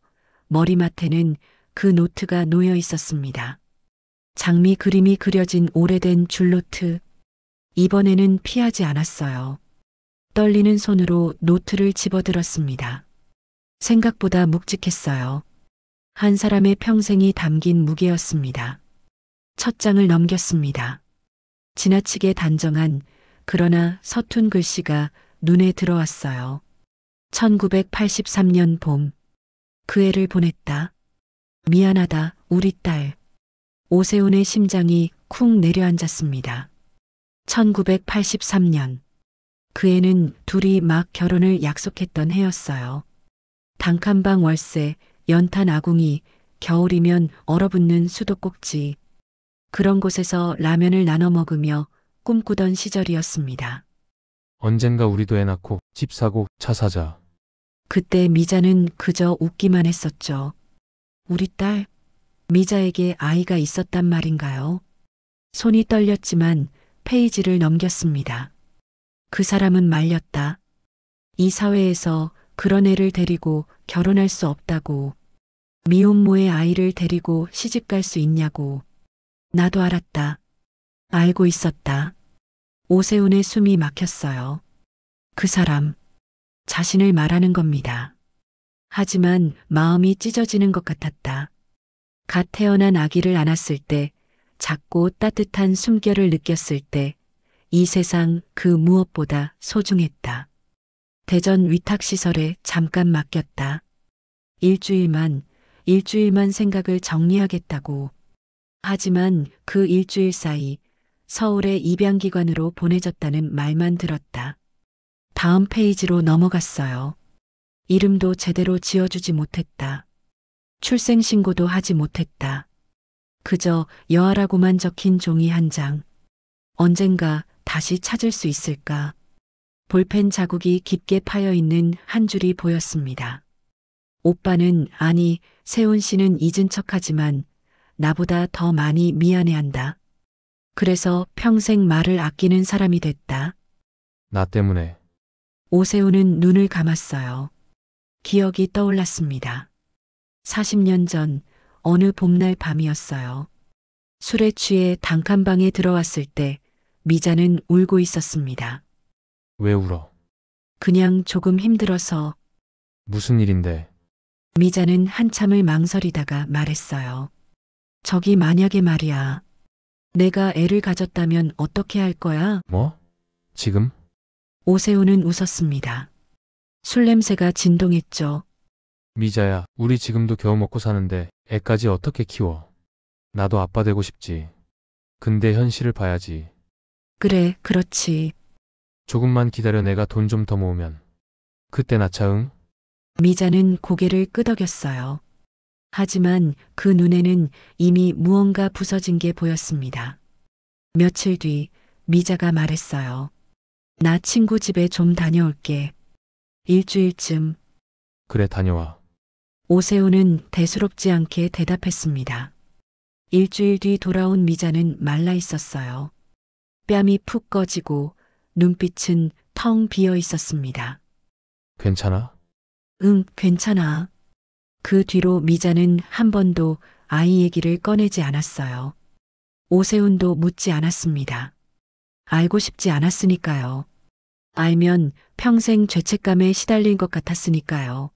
머리맡에는 그 노트가 놓여 있었습니다. 장미 그림이 그려진 오래된 줄노트. 이번에는 피하지 않았어요. 떨리는 손으로 노트를 집어들었습니다. 생각보다 묵직했어요. 한 사람의 평생이 담긴 무게였습니다. 첫 장을 넘겼습니다. 지나치게 단정한 그러나 서툰 글씨가 눈에 들어왔어요. 1983년 봄. 그 애를 보냈다. 미안하다, 우리 딸. 오세훈의 심장이 쿵 내려앉았습니다. 1983년. 그 애는 둘이 막 결혼을 약속했던 해였어요. 단칸방 월세, 연탄 아궁이, 겨울이면 얼어붙는 수도꼭지. 그런 곳에서 라면을 나눠 먹으며 꿈꾸던 시절이었습니다. 언젠가 우리도 애 낳고 집 사고 차 사자. 그때 미자는 그저 웃기만 했었죠. 우리 딸, 미자에게 아이가 있었단 말인가요? 손이 떨렸지만 페이지를 넘겼습니다. 그 사람은 말렸다. 이 사회에서 그런 애를 데리고 결혼할 수 없다고. 미혼모의 아이를 데리고 시집갈 수 있냐고. 나도 알았다. 알고 있었다. 오세훈의 숨이 막혔어요. 그 사람, 자신을 말하는 겁니다. 하지만 마음이 찢어지는 것 같았다. 갓 태어난 아기를 안았을 때, 작고 따뜻한 숨결을 느꼈을 때, 이 세상 그 무엇보다 소중했다. 대전 위탁시설에 잠깐 맡겼다. 일주일만 생각을 정리하겠다고. 하지만 그 일주일 사이 서울의 입양기관으로 보내졌다는 말만 들었다. 다음 페이지로 넘어갔어요. 이름도 제대로 지어주지 못했다. 출생신고도 하지 못했다. 그저 여아라고만 적힌 종이 한 장. 언젠가 다시 찾을 수 있을까? 볼펜 자국이 깊게 파여 있는 한 줄이 보였습니다. 오빠는, 아니, 세훈 씨는 잊은 척하지만 나보다 더 많이 미안해한다. 그래서 평생 말을 아끼는 사람이 됐다. 나 때문에. 오세훈은 눈을 감았어요. 기억이 떠올랐습니다. 40년 전 어느 봄날 밤이었어요. 술에 취해 단칸방에 들어왔을 때 미자는 울고 있었습니다. 왜 울어? 그냥 조금 힘들어서. 무슨 일인데? 미자는 한참을 망설이다가 말했어요. 저기 만약에 말이야. 내가 애를 가졌다면 어떻게 할 거야? 뭐? 지금? 오세훈은 웃었습니다. 술 냄새가 진동했죠. 미자야, 우리 지금도 겨우 먹고 사는데 애까지 어떻게 키워? 나도 아빠 되고 싶지. 근데 현실을 봐야지. 그래, 그렇지. 조금만 기다려 내가 돈 좀 더 모으면. 그때 낳자 응? 미자는 고개를 끄덕였어요. 하지만 그 눈에는 이미 무언가 부서진 게 보였습니다. 며칠 뒤 미자가 말했어요. 나 친구 집에 좀 다녀올게. 일주일쯤. 그래 다녀와. 오세훈은 대수롭지 않게 대답했습니다. 일주일 뒤 돌아온 미자는 말라 있었어요. 뺨이 푹 꺼지고 눈빛은 텅 비어 있었습니다. 괜찮아? 응, 괜찮아. 그 뒤로 미자는 한 번도 아이 얘기를 꺼내지 않았어요. 오세훈도 묻지 않았습니다. 알고 싶지 않았으니까요. 알면 평생 죄책감에 시달릴 것 같았으니까요.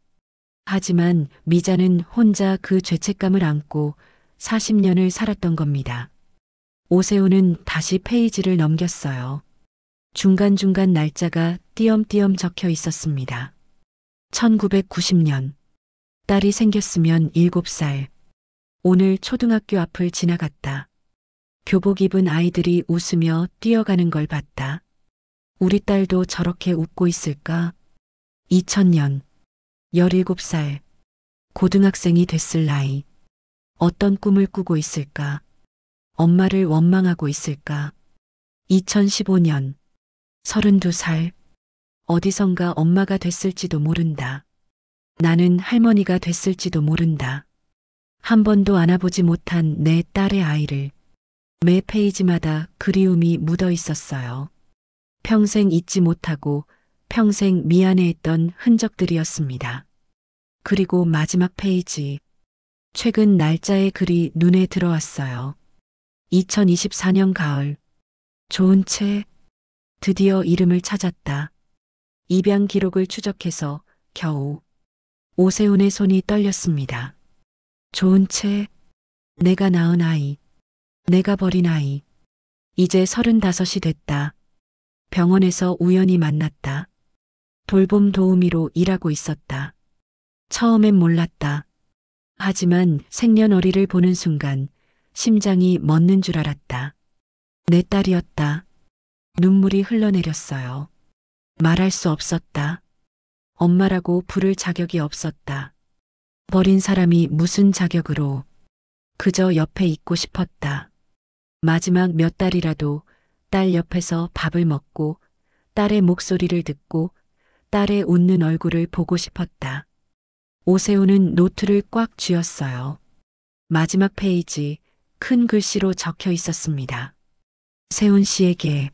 하지만 미자는 혼자 그 죄책감을 안고 40년을 살았던 겁니다. 오세훈은 다시 페이지를 넘겼어요. 중간중간 날짜가 띄엄띄엄 적혀 있었습니다. 1990년. 딸이 생겼으면 7살. 오늘 초등학교 앞을 지나갔다. 교복 입은 아이들이 웃으며 뛰어가는 걸 봤다. 우리 딸도 저렇게 웃고 있을까? 2000년. 17살. 고등학생이 됐을 나이. 어떤 꿈을 꾸고 있을까? 엄마를 원망하고 있을까? 2015년. 32살. 어디선가 엄마가 됐을지도 모른다. 나는 할머니가 됐을지도 모른다. 한 번도 안아보지 못한 내 딸의 아이를. 매 페이지마다 그리움이 묻어 있었어요. 평생 잊지 못하고 평생 미안해했던 흔적들이었습니다. 그리고 마지막 페이지. 최근 날짜의 글이 눈에 들어왔어요. 2024년 가을. 좋은 채. 드디어 이름을 찾았다. 입양 기록을 추적해서 겨우. 오세훈의 손이 떨렸습니다. 좋은 채. 내가 낳은 아이. 내가 버린 아이. 이제 35이 됐다. 병원에서 우연히 만났다. 돌봄 도우미로 일하고 있었다. 처음엔 몰랐다. 하지만 생년월일을 보는 순간 심장이 멎는 줄 알았다. 내 딸이었다. 눈물이 흘러내렸어요. 말할 수 없었다. 엄마라고 부를 자격이 없었다. 버린 사람이 무슨 자격으로. 그저 옆에 있고 싶었다. 마지막 몇 달이라도 딸 옆에서 밥을 먹고 딸의 목소리를 듣고 딸의 웃는 얼굴을 보고 싶었다. 오세훈은 노트를 꽉 쥐었어요. 마지막 페이지 큰 글씨로 적혀 있었습니다. 세훈 씨에게.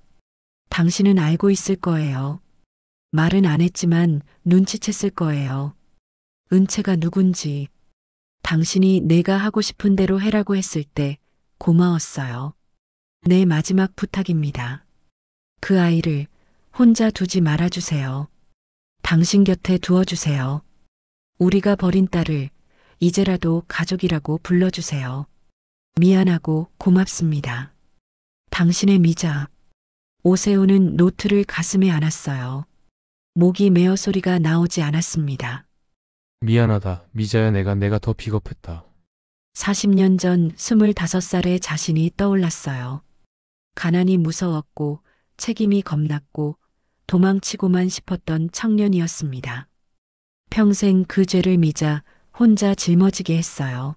당신은 알고 있을 거예요. 말은 안 했지만 눈치챘을 거예요. 은채가 누군지. 당신이 내가 하고 싶은 대로 해라고 했을 때 고마웠어요. 내 마지막 부탁입니다. 그 아이를 혼자 두지 말아주세요. 당신 곁에 두어주세요. 우리가 버린 딸을 이제라도 가족이라고 불러주세요. 미안하고 고맙습니다. 당신의 미자. 오세훈은 노트를 가슴에 안았어요. 목이 메어 소리가 나오지 않았습니다. 미안하다. 미자야, 내가 더 비겁했다. 40년 전 25살의 자신이 떠올랐어요. 가난이 무서웠고 책임이 겁났고 도망치고만 싶었던 청년이었습니다. 평생 그 죄를 미자 혼자 짊어지게 했어요.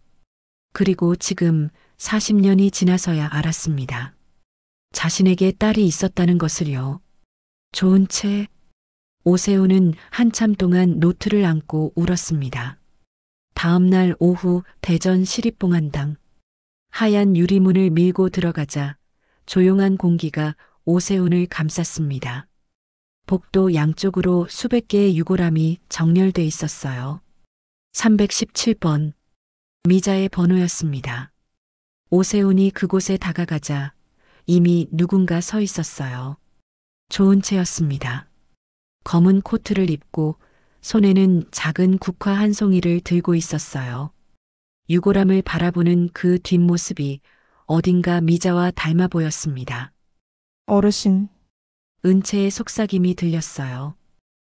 그리고 지금 40년이 지나서야 알았습니다. 자신에게 딸이 있었다는 것을요. 좋은 채. 오세훈은 한참 동안 노트를 안고 울었습니다. 다음 날 오후 대전 시립봉안당. 하얀 유리문을 밀고 들어가자 조용한 공기가 오세훈을 감쌌습니다. 복도 양쪽으로 수백 개의 유골함이 정렬돼 있었어요. 317번. 미자의 번호였습니다. 오세훈이 그곳에 다가가자 이미 누군가 서 있었어요. 좋은 채였습니다. 검은 코트를 입고 손에는 작은 국화 한 송이를 들고 있었어요. 유골함을 바라보는 그 뒷모습이 어딘가 미자와 닮아 보였습니다. 어르신, 은채의 속삭임이 들렸어요.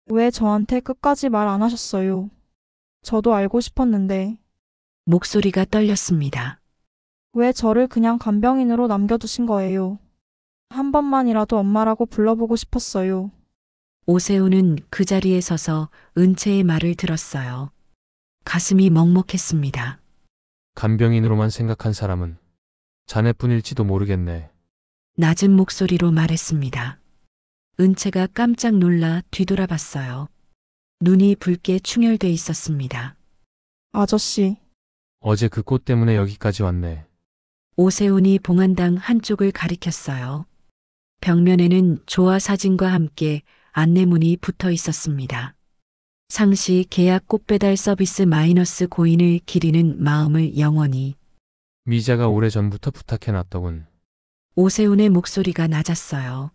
왜 저한테 끝까지 말 안 하셨어요? 저도 알고 싶었는데, 목소리가 떨렸습니다. 왜 저를 그냥 간병인으로 남겨두신 거예요? 한 번만이라도 엄마라고 불러보고 싶었어요. 오세훈은 그 자리에 서서 은채의 말을 들었어요. 가슴이 먹먹했습니다. 간병인으로만 생각한 사람은 자네뿐일지도 모르겠네. 낮은 목소리로 말했습니다. 은채가 깜짝 놀라 뒤돌아봤어요. 눈이 붉게 충혈돼 있었습니다. 아저씨, 어제 그 꽃 때문에 여기까지 왔네. 오세훈이 봉안당 한쪽을 가리켰어요. 벽면에는 조화 사진과 함께 안내문이 붙어 있었습니다. 상시 계약 꽃배달 서비스 마이너스 고인을 기리는 마음을 영원히. 미자가 오래전부터 부탁해놨더군. 오세훈의 목소리가 낮았어요.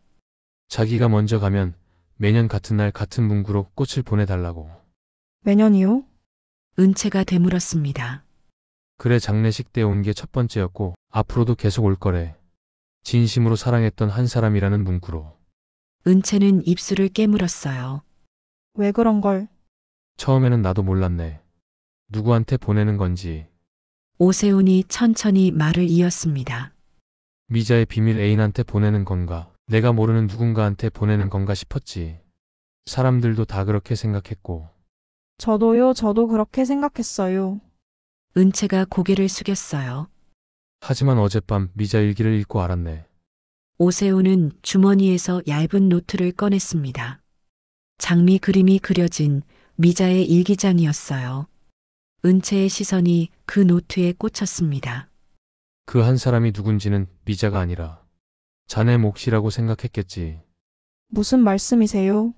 자기가 먼저 가면 매년 같은 날 같은 문구로 꽃을 보내달라고. 매년이요? 은채가 되물었습니다. 그래, 장례식 때 온 게 첫 번째였고 앞으로도 계속 올 거래. 진심으로 사랑했던 한 사람이라는 문구로. 은채는 입술을 깨물었어요. 왜 그런 걸? 처음에는 나도 몰랐네. 누구한테 보내는 건지. 오세훈이 천천히 말을 이었습니다. 미자의 비밀 애인한테 보내는 건가, 내가 모르는 누군가한테 보내는 건가 싶었지. 사람들도 다 그렇게 생각했고. 저도요, 저도 그렇게 생각했어요. 은채가 고개를 숙였어요. 하지만 어젯밤 미자 일기를 읽고 알았네. 오세훈은 주머니에서 얇은 노트를 꺼냈습니다. 장미 그림이 그려진 미자의 일기장이었어요. 은채의 시선이 그 노트에 꽂혔습니다. 그 한 사람이 누군지는 미자가 아니라 자네 몫이라고 생각했겠지. 무슨 말씀이세요?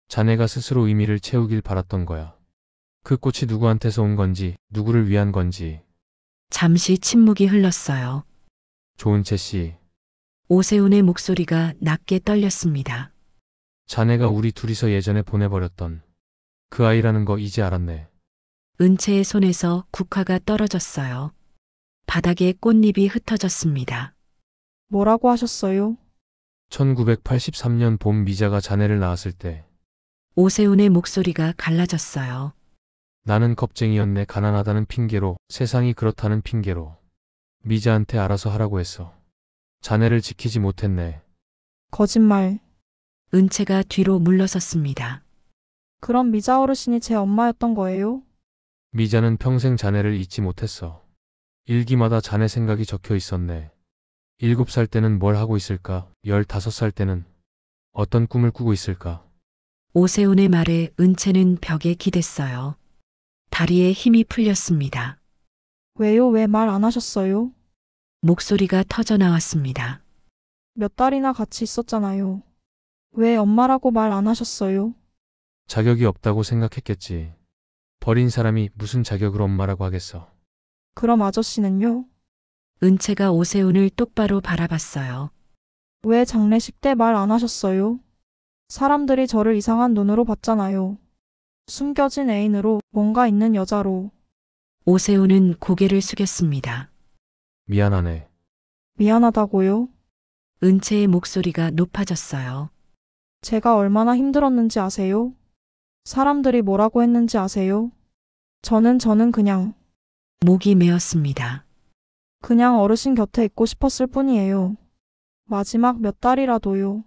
자네가 스스로 의미를 채우길 바랐던 거야. 그 꽃이 누구한테서 온 건지, 누구를 위한 건지. 잠시 침묵이 흘렀어요. 조은채 씨, 오세훈의 목소리가 낮게 떨렸습니다. 자네가 우리 둘이서 예전에 보내버렸던 그 아이라는 거 이제 알았네. 은채의 손에서 국화가 떨어졌어요. 바닥에 꽃잎이 흩어졌습니다. 뭐라고 하셨어요? 1983년 봄 미자가 자네를 낳았을 때 오세훈의 목소리가 갈라졌어요. 나는 겁쟁이였네. 가난하다는 핑계로, 세상이 그렇다는 핑계로 미자한테 알아서 하라고 했어. 자네를 지키지 못했네. 거짓말. 은채가 뒤로 물러섰습니다. 그럼 미자 어르신이 제 엄마였던 거예요? 미자는 평생 자네를 잊지 못했어. 일기마다 자네 생각이 적혀 있었네. 7살 때는 뭘 하고 있을까? 15살 때는 어떤 꿈을 꾸고 있을까? 오세훈의 말에 은채는 벽에 기댔어요. 다리에 힘이 풀렸습니다. 왜요? 왜 말 안 하셨어요? 목소리가 터져 나왔습니다. 몇 달이나 같이 있었잖아요. 왜 엄마라고 말 안 하셨어요? 자격이 없다고 생각했겠지. 버린 사람이 무슨 자격으로 엄마라고 하겠어. 그럼 아저씨는요? 은채가 오세훈을 똑바로 바라봤어요. 왜 장례식 때 말 안 하셨어요? 사람들이 저를 이상한 눈으로 봤잖아요. 숨겨진 애인으로, 뭔가 있는 여자로. 오세훈은 고개를 숙였습니다. 미안하네. 미안하다고요? 은채의 목소리가 높아졌어요. 제가 얼마나 힘들었는지 아세요? 사람들이 뭐라고 했는지 아세요? 저는 그냥 목이 메었습니다. 어르신 곁에 있고 싶었을 뿐이에요. 마지막 몇 달이라도요.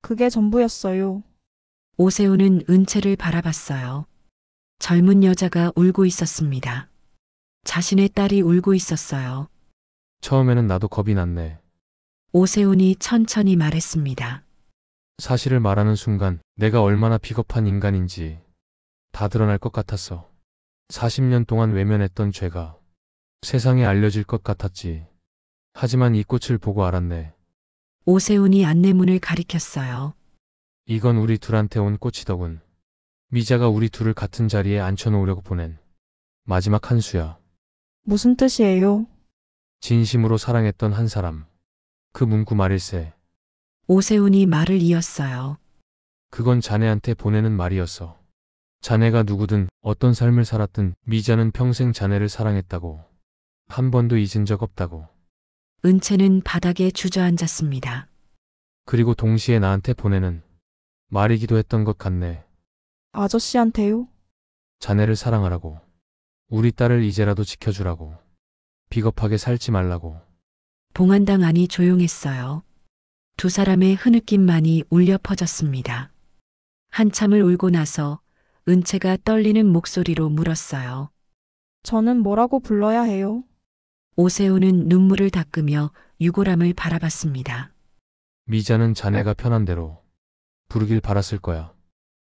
그게 전부였어요. 오세훈은 은채를 바라봤어요. 젊은 여자가 울고 있었습니다. 자신의 딸이 울고 있었어요. 처음에는 나도 겁이 났네. 오세훈이 천천히 말했습니다. 사실을 말하는 순간 내가 얼마나 비겁한 인간인지 다 드러날 것 같았어. 40년 동안 외면했던 죄가 세상에 알려질 것 같았지. 하지만 이 꽃을 보고 알았네. 오세훈이 안내문을 가리켰어요. 이건 우리 둘한테 온 꽃이더군. 미자가 우리 둘을 같은 자리에 앉혀놓으려고 보낸 마지막 한 수야. 무슨 뜻이에요? 진심으로 사랑했던 한 사람. 그 문구 말일세. 오세훈이 말을 이었어요. 그건 자네한테 보내는 말이었어. 자네가 누구든 어떤 삶을 살았든 미자는 평생 자네를 사랑했다고. 한 번도 잊은 적 없다고. 은채는 바닥에 주저앉았습니다. 그리고 동시에 나한테 보내는 말이기도 했던 것 같네. 아저씨한테요? 자네를 사랑하라고. 우리 딸을 이제라도 지켜주라고. 비겁하게 살지 말라고. 봉안당 안이 조용했어요. 두 사람의 흐느낌만이 울려 퍼졌습니다. 한참을 울고 나서 은채가 떨리는 목소리로 물었어요. 저는 뭐라고 불러야 해요? 오세훈은 눈물을 닦으며 유골함을 바라봤습니다. 미자는 자네가 편한 대로 부르길 바랐을 거야.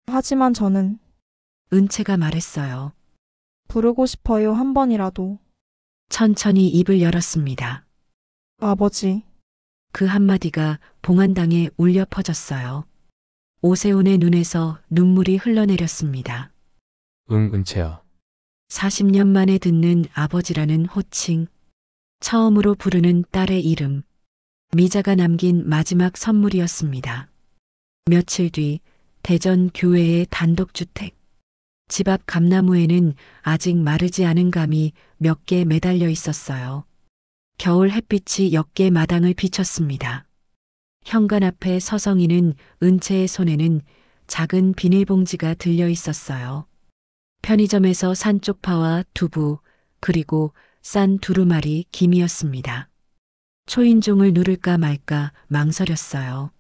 하지만 저는 은채가 말했어요. 부르고 싶어요, 한 번이라도. 천천히 입을 열었습니다. 아버지. 그 한마디가 봉안당에 울려 퍼졌어요. 오세훈의 눈에서 눈물이 흘러내렸습니다. 응, 은채야. 40년 만에 듣는 아버지라는 호칭. 처음으로 부르는 딸의 이름. 미자가 남긴 마지막 선물이었습니다. 며칠 뒤 대전 교회의 단독주택. 집 앞 감나무에는 아직 마르지 않은 감이 몇 개 매달려 있었어요. 겨울 햇빛이 역계 마당을 비쳤습니다. 현관 앞에 서성이는 은채의 손에는 작은 비닐봉지가 들려 있었어요. 편의점에서 산 쪽파와 두부, 그리고 싼 두루마리 김이었습니다. 초인종을 누를까 말까 망설였어요.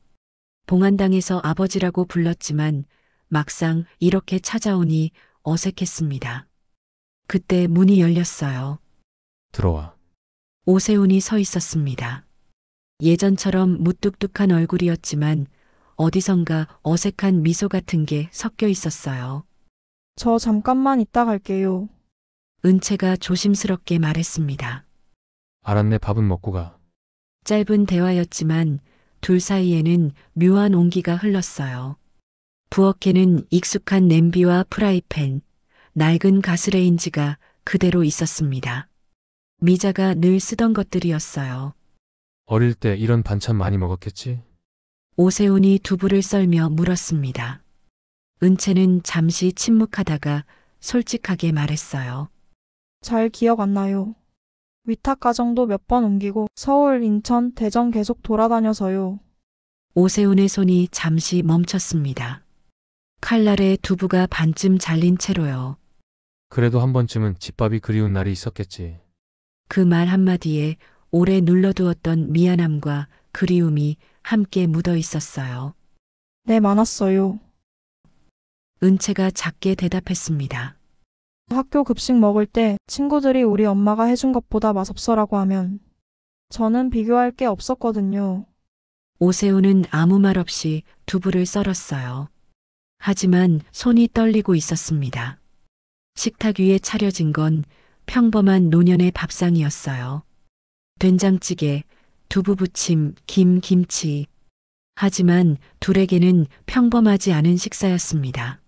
봉안당에서 아버지라고 불렀지만 막상 이렇게 찾아오니 어색했습니다. 그때 문이 열렸어요. 들어와. 오세훈이 서 있었습니다. 예전처럼 무뚝뚝한 얼굴이었지만 어디선가 어색한 미소 같은 게 섞여 있었어요. 저 잠깐만 이따 갈게요. 은채가 조심스럽게 말했습니다. 알았네, 밥은 먹고 가. 짧은 대화였지만 둘 사이에는 묘한 온기가 흘렀어요. 부엌에는 익숙한 냄비와 프라이팬, 낡은 가스레인지가 그대로 있었습니다. 미자가 늘 쓰던 것들이었어요. 어릴 때 이런 반찬 많이 먹었겠지? 오세훈이 두부를 썰며 물었습니다. 은채는 잠시 침묵하다가 솔직하게 말했어요. 잘 기억 안 나요. 위탁 가정도 몇 번 옮기고 서울, 인천, 대전 계속 돌아다녀서요. 오세훈의 손이 잠시 멈췄습니다. 칼날에 두부가 반쯤 잘린 채로요. 그래도 한 번쯤은 집밥이 그리운 날이 있었겠지. 그 말 한마디에 오래 눌러두었던 미안함과 그리움이 함께 묻어 있었어요. 네, 많았어요. 은채가 작게 대답했습니다. 학교 급식 먹을 때 친구들이 우리 엄마가 해준 것보다 맛없어라고 하면 저는 비교할 게 없었거든요. 오세훈은 아무 말 없이 두부를 썰었어요. 하지만 손이 떨리고 있었습니다. 식탁 위에 차려진 건 평범한 노년의 밥상이었어요. 된장찌개, 두부부침, 김, 김치. 하지만 둘에게는 평범하지 않은 식사였습니다.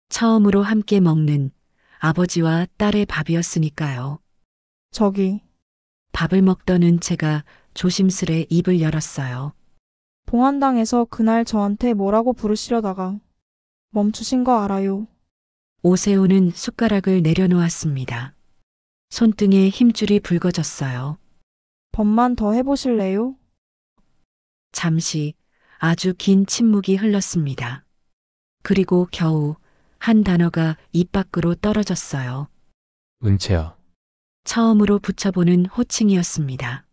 처음으로 함께 먹는 아버지와 딸의 밥이었으니까요. 저기, 밥을 먹던 은채가 조심스레 입을 열었어요. 봉안당에서 그날 저한테 뭐라고 부르시려다가 멈추신 거 알아요. 오세훈은 숟가락을 내려놓았습니다. 손등에 힘줄이 붉어졌어요. 번만 더 해보실래요? 잠시 아주 긴 침묵이 흘렀습니다. 그리고 겨우 한 단어가 입 밖으로 떨어졌어요. 은채야. 처음으로 붙여보는 호칭이었습니다.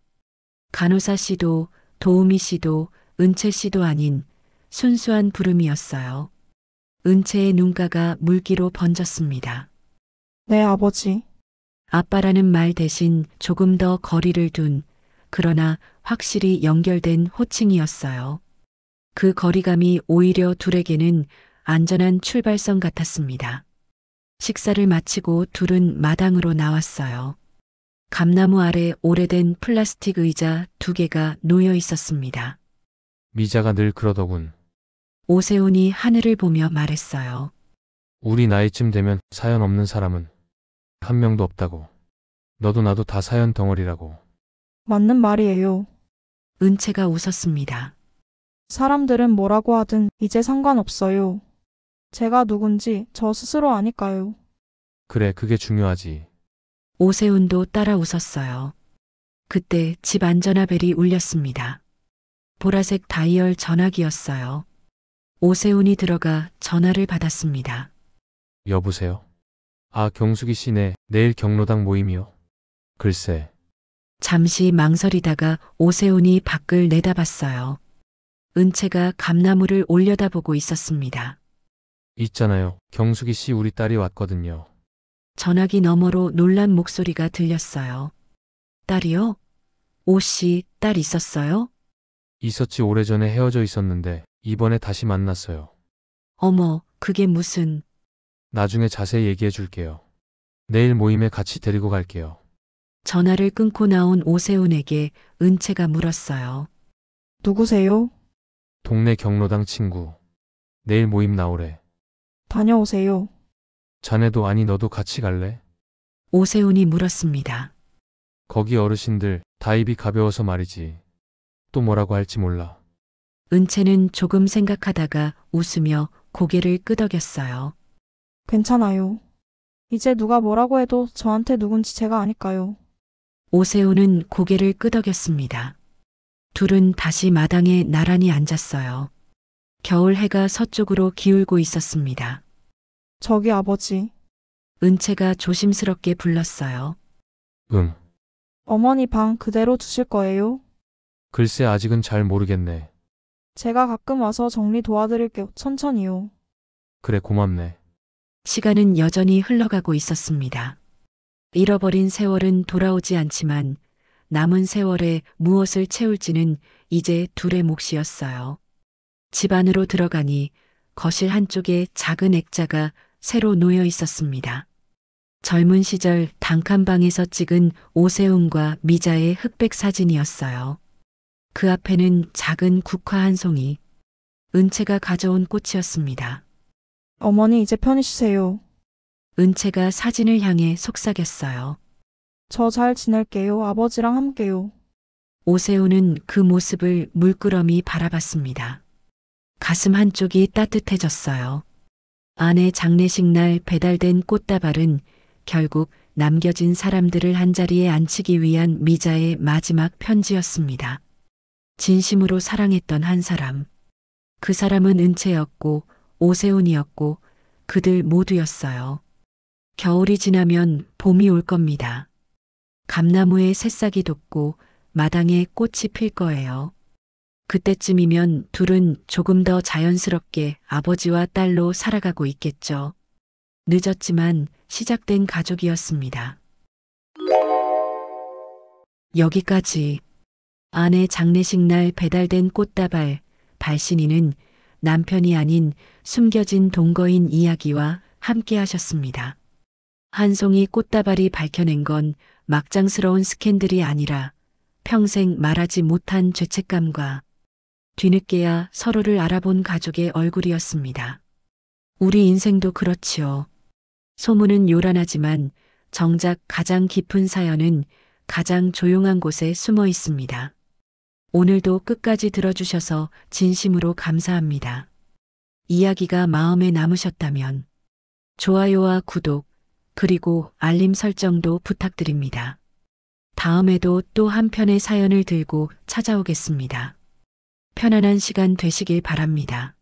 간호사 씨도 도우미 씨도 은채 씨도 아닌 순수한 부름이었어요. 은채의 눈가가 물기로 번졌습니다. 네, 아버지. 아빠라는 말 대신 조금 더 거리를 둔, 그러나 확실히 연결된 호칭이었어요. 그 거리감이 오히려 둘에게는 안전한 출발선 같았습니다. 식사를 마치고 둘은 마당으로 나왔어요. 감나무 아래 오래된 플라스틱 의자 2개가 놓여 있었습니다. 미자가 늘 그러더군. 오세훈이 하늘을 보며 말했어요. 우리 나이쯤 되면 사연 없는 사람은 한 명도 없다고. 너도 나도 다 사연 덩어리라고. 맞는 말이에요. 은채가 웃었습니다. 사람들은 뭐라고 하든 이제 상관없어요. 제가 누군지 저 스스로 아니까요. 그래, 그게 중요하지. 오세훈도 따라 웃었어요. 그때 집 안전화벨이 울렸습니다. 보라색 다이얼 전화기였어요. 오세훈이 들어가 전화를 받았습니다. 여보세요? 아, 경숙이 씨네. 내일 경로당 모임이요. 글쎄. 잠시 망설이다가 오세훈이 밖을 내다봤어요. 은채가 감나무를 올려다보고 있었습니다. 있잖아요. 경숙이 씨 우리 딸이 왔거든요. 전화기 너머로 놀란 목소리가 들렸어요. 딸이요? 오 씨, 딸 있었어요? 있었지, 오래전에 헤어져 있었는데 이번에 다시 만났어요. 어머, 그게 무슨... 나중에 자세히 얘기해 줄게요. 내일 모임에 같이 데리고 갈게요. 전화를 끊고 나온 오세훈에게 은채가 물었어요. 누구세요? 동네 경로당 친구. 내일 모임 나오래. 다녀오세요. 자네도 아니 너도 같이 갈래? 오세훈이 물었습니다. 거기 어르신들 다 입이 가벼워서 말이지. 또 뭐라고 할지 몰라. 은채는 조금 생각하다가 웃으며 고개를 끄덕였어요. 괜찮아요. 이제 누가 뭐라고 해도 저한테 누군지 제가 아니까요. 오세훈은 고개를 끄덕였습니다. 둘은 다시 마당에 나란히 앉았어요. 겨울 해가 서쪽으로 기울고 있었습니다. 저기 아버지, 은채가 조심스럽게 불렀어요. 응. 어머니 방 그대로 두실 거예요? 글쎄 아직은 잘 모르겠네. 제가 가끔 와서 정리 도와드릴게요. 천천히요. 그래 고맙네. 시간은 여전히 흘러가고 있었습니다. 잃어버린 세월은 돌아오지 않지만 남은 세월에 무엇을 채울지는 이제 둘의 몫이었어요. 집 안으로 들어가니 거실 한쪽에 작은 액자가 새로 놓여 있었습니다. 젊은 시절 단칸방에서 찍은 오세훈과 미자의 흑백 사진이었어요. 그 앞에는 작은 국화 한 송이, 은채가 가져온 꽃이었습니다. 어머니 이제 편히 쉬세요. 은채가 사진을 향해 속삭였어요. 저 잘 지낼게요. 아버지랑 함께요. 오세훈은 그 모습을 물끄러미 바라봤습니다. 가슴 한쪽이 따뜻해졌어요. 아내 장례식 날 배달된 꽃다발은 결국 남겨진 사람들을 한자리에 앉히기 위한 미자의 마지막 편지였습니다. 진심으로 사랑했던 한 사람. 그 사람은 은채였고 오세훈이었고 그들 모두였어요. 겨울이 지나면 봄이 올 겁니다. 감나무에 새싹이 돋고 마당에 꽃이 필 거예요. 그때쯤이면 둘은 조금 더 자연스럽게 아버지와 딸로 살아가고 있겠죠. 늦었지만 시작된 가족이었습니다. 여기까지. 아내 장례식 날 배달된 꽃다발, 발신이는 남편이 아닌 숨겨진 동거인 이야기와 함께 하셨습니다. 한 송이 꽃다발이 밝혀낸 건 막장스러운 스캔들이 아니라 평생 말하지 못한 죄책감과 뒤늦게야 서로를 알아본 가족의 얼굴이었습니다. 우리 인생도 그렇지요. 소문은 요란하지만 정작 가장 깊은 사연은 가장 조용한 곳에 숨어 있습니다. 오늘도 끝까지 들어주셔서 진심으로 감사합니다. 이야기가 마음에 남으셨다면 좋아요와 구독, 그리고 알림 설정도 부탁드립니다. 다음에도 또 한 편의 사연을 들고 찾아오겠습니다. 편안한 시간 되시길 바랍니다.